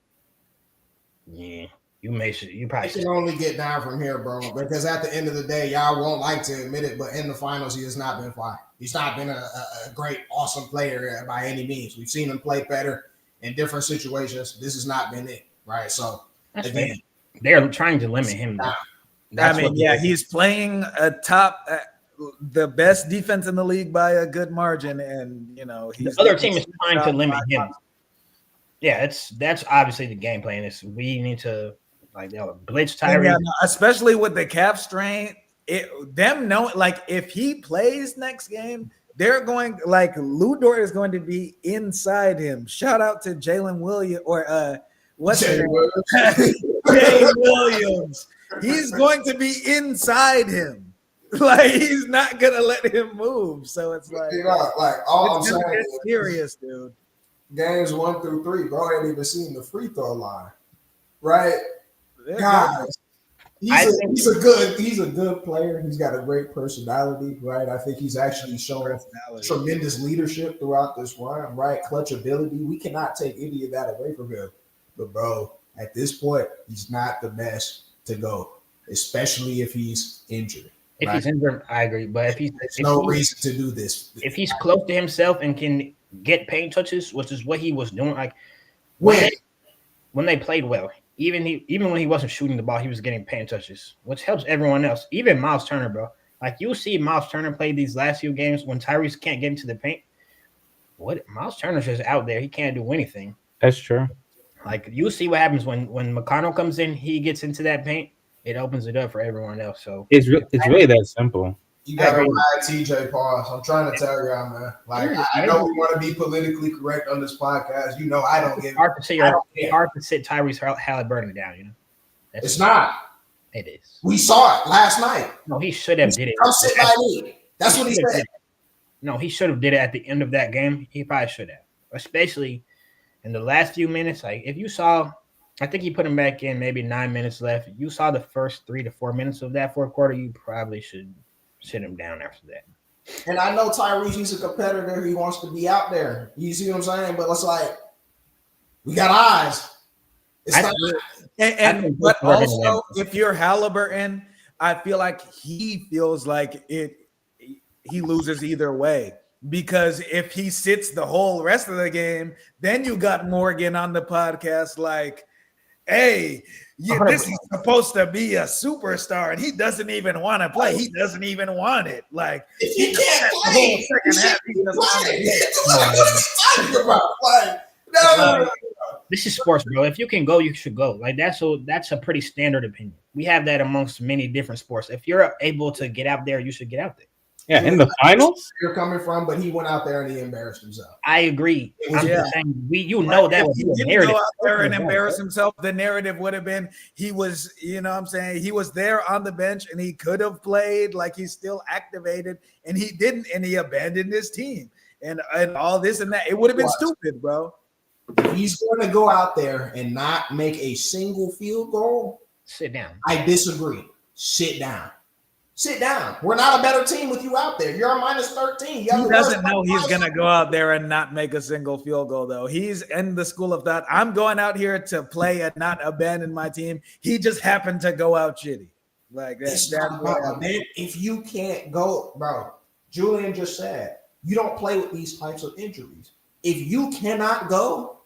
yeah, You probably It can only get down from here, bro. Because at the end of the day, y'all won't like to admit it, but in the finals, he has not been fine. He's not been a great, awesome player by any means. We've seen him play better in different situations. This has not been it, right? So again, they're trying to limit him. He's playing a top, the best defense in the league by a good margin, and the other team is trying to limit him. Yeah, that's obviously the game plan. Is we need to blitz Tyrese, especially with the calf strain. If he plays next game, they're going Lou Dort is going to be inside him. Shout out to Jalen Williams or what's Jay Williams. He's going to be inside him. He's not gonna let him move. So it's all I'm saying is serious, dude. Games 1 through 3, bro, ain't even seen the free throw line, right? Yeah, guys, he's a good player. He's got a great personality, right? I think he's actually shown tremendous leadership throughout this run, right? Clutch ability. We cannot take any of that away from him. But bro, at this point, he's not the best to go, especially if he's injured. If he's injured, I agree. But there's no reason to do this. If he's close to himself and can get paint touches, which is what he was doing, when they played well, even when he wasn't shooting the ball, he was getting paint touches, which helps everyone else. Even Miles Turner, bro. You'll see Miles Turner play these last few games when Tyrese can't get into the paint. What Miles Turner's just out there, he can't do anything. That's true. You'll see what happens when McConnell comes in, he gets into that paint. It opens it up for everyone else. So it's really that simple. You got to ride TJ Pauls. I'm trying to tell y'all, man. I know we want to be politically correct on this podcast. I don't give. It's hard to sit Tyrese Halliburton down. It's not. It is. We saw it last night. No, he should have did it. Come sit by me. That's what he said. No, he should have did it at the end of that game. He probably should have, especially in the last few minutes. If you saw, I think he put him back in maybe 9 minutes left. You saw the first 3 to 4 minutes of that fourth quarter. You probably should sit him down after that. And I know Tyrese, he's a competitor. He wants to be out there. You see what I'm saying? But it's we got eyes. It's not. But also, if you're Halliburton, I feel like he feels like he loses either way. Because if he sits the whole rest of the game, then you got Morgan on the podcast hey, this is supposed to be a superstar, and he doesn't even want to play. He doesn't even want it. If he can't play, no. This is sports, bro. If you can go, you should go. That's a pretty standard opinion. We have that amongst many different sports. If you're able to get out there, you should get out there. Yeah, in the finals, you're coming from, but he went out there and he embarrassed himself. I agree. I'm just saying, that was the narrative. Go out there and embarrass himself. The narrative would have been he was, he was there on the bench and he could have played, he's still activated, and he didn't, and he abandoned his team and all this and that. It would have been stupid, bro. If he's going to go out there and not make a single field goal, sit down. I disagree. Sit down. Sit down. We're not a better team with you out there. You're a minus 13. He doesn't know he's going to go out there and not make a single field goal, though. He's in the school of thought. I'm going out here to play and not abandon my team. He just happened to go out shitty. If you can't go, bro, Julian just said, you don't play with these types of injuries. If you cannot go,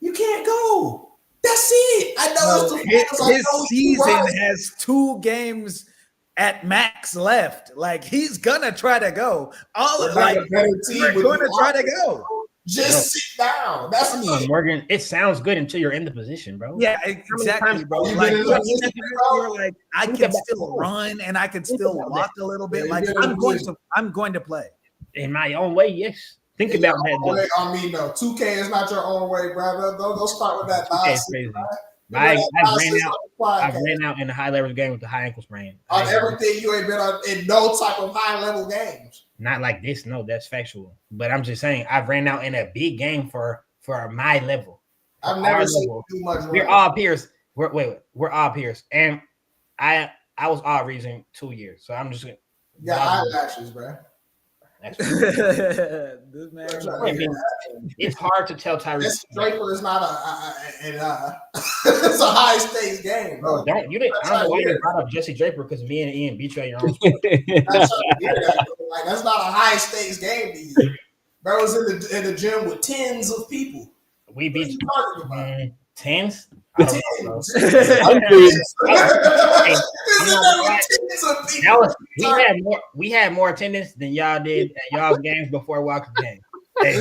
you can't go. That's it. I know his season has 2 games at max left. He's gonna try to go. We're gonna try to go. Just sit down. That's it. Morgan. It sounds good until you're in the position, bro. Yeah, exactly, bro. You're I can still run and I can still walk a little bit. I'm going to play in my own way. Yes. Think about that. I mean, no, 2K is not your own way, brother. Don't start with that. I ran out in a high level game with the high ankle sprain. On everything, you ain't been on in no type of high level games. Not like this. No, that's factual. But I'm just saying, I've ran out in a big game for my level. I've never seen you do much. We're all peers. We're all peers, and I was all reason 2 years. So I'm just eyelashes, bro. That's This man. I mean, it's hard to tell Tyrese. This Draper is not it's a high stakes game, bro. Bro, don't you didn't? I don't know why you brought up Jesse Draper because me and Ian beat you at your own. Like that's not a high stakes game to you. Bro was in the gym with tens of people. We What are beat you you talking about? tens. I don't know, bro. That was, we had more attendance than y'all did at y'all's games before Walker came. Hey,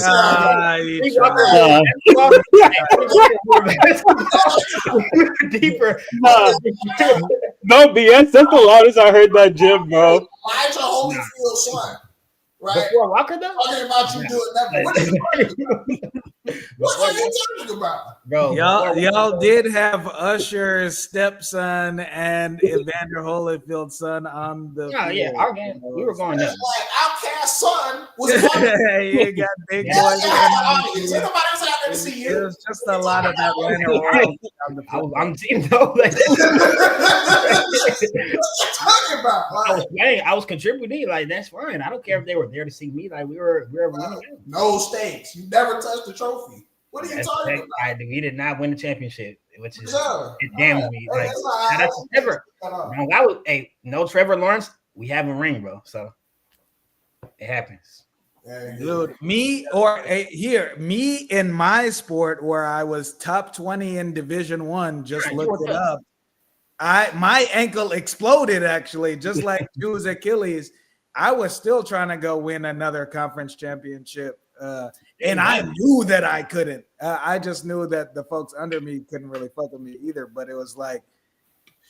deeper. No BS. That's the loudest I heard that gym, bro. Elijah Holyfield's son, right? Before Walker, though. Talking about you doing that. What are you talking about? What are you talking about, bro? Y'all did have Usher's stepson and Evander Holyfield's son on the Yeah, field. our game. We were going It's nuts. like Outkast's son was You got big yeah, boys. audience. Anybody was out there to see you. There's just a lot of Atlanta Royals on the field. I'm team though. Like, What you talking about? I was playing. I was contributing. Like that's fine. I don't care if they were there to see me. Like we were winning. No stakes. You never touched the trophy. What are you talking about? We did not win the championship, which is Yeah. it damns me. Hey, Like that's not that's how- Trevor. Shut up. No, that was no Trevor Lawrence. We have a ring, bro. So it happens. Yeah, Dude, me in my sport where I was top 20 in Division 1, just Yeah, you looked were it up. My ankle exploded actually, just like Drew's Achilles. I was still trying to go win another conference championship. And I knew that I couldn't. I just knew that the folks under me couldn't really fuck with me either. But it was like,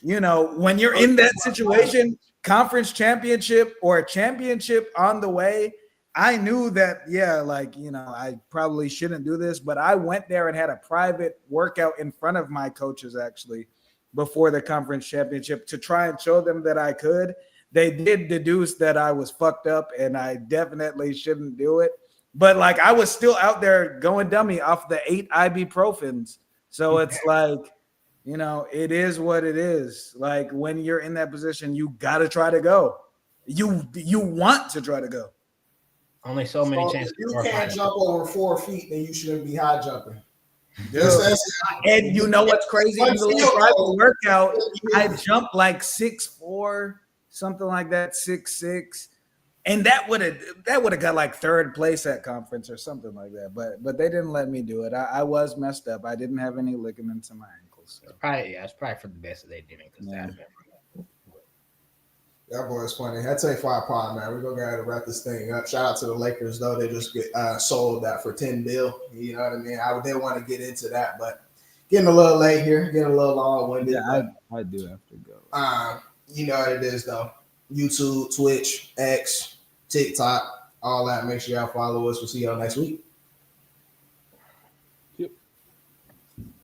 when you're in that situation, conference championship or a championship on the way, I knew that, I probably shouldn't do this. But I went there and had a private workout in front of my coaches actually before the conference championship to try and show them that I could. They did deduce that I was fucked up and I definitely shouldn't do it. But like I was still out there going dummy off the 8 ibuprofens. So it's like, it is what it is. Like when you're in that position, you got to try to go. You want to try to go. Only so many chances. If you can't jump over 4 feet, then you shouldn't be high jumping. And you know what's crazy? In the little private workout, I jumped like 6'4", something like that, 6'6". And that would have got like third place at conference or something like that. But they didn't let me do it. I was messed up. I didn't have any ligaments in my ankles. So. It's probably for the best that they didn't. That boy's funny. That take 5 pod, man. We're gonna go ahead and wrap this thing up. Shout out to the Lakers though. They just sold that for $10 billion. You know what I mean? I did want to get into that, but getting a little late here, getting a little long-winded. Yeah, I do have to go. You know what it is though. YouTube, Twitch, X, TikTok, all that. Make sure y'all follow us. We'll see y'all next week.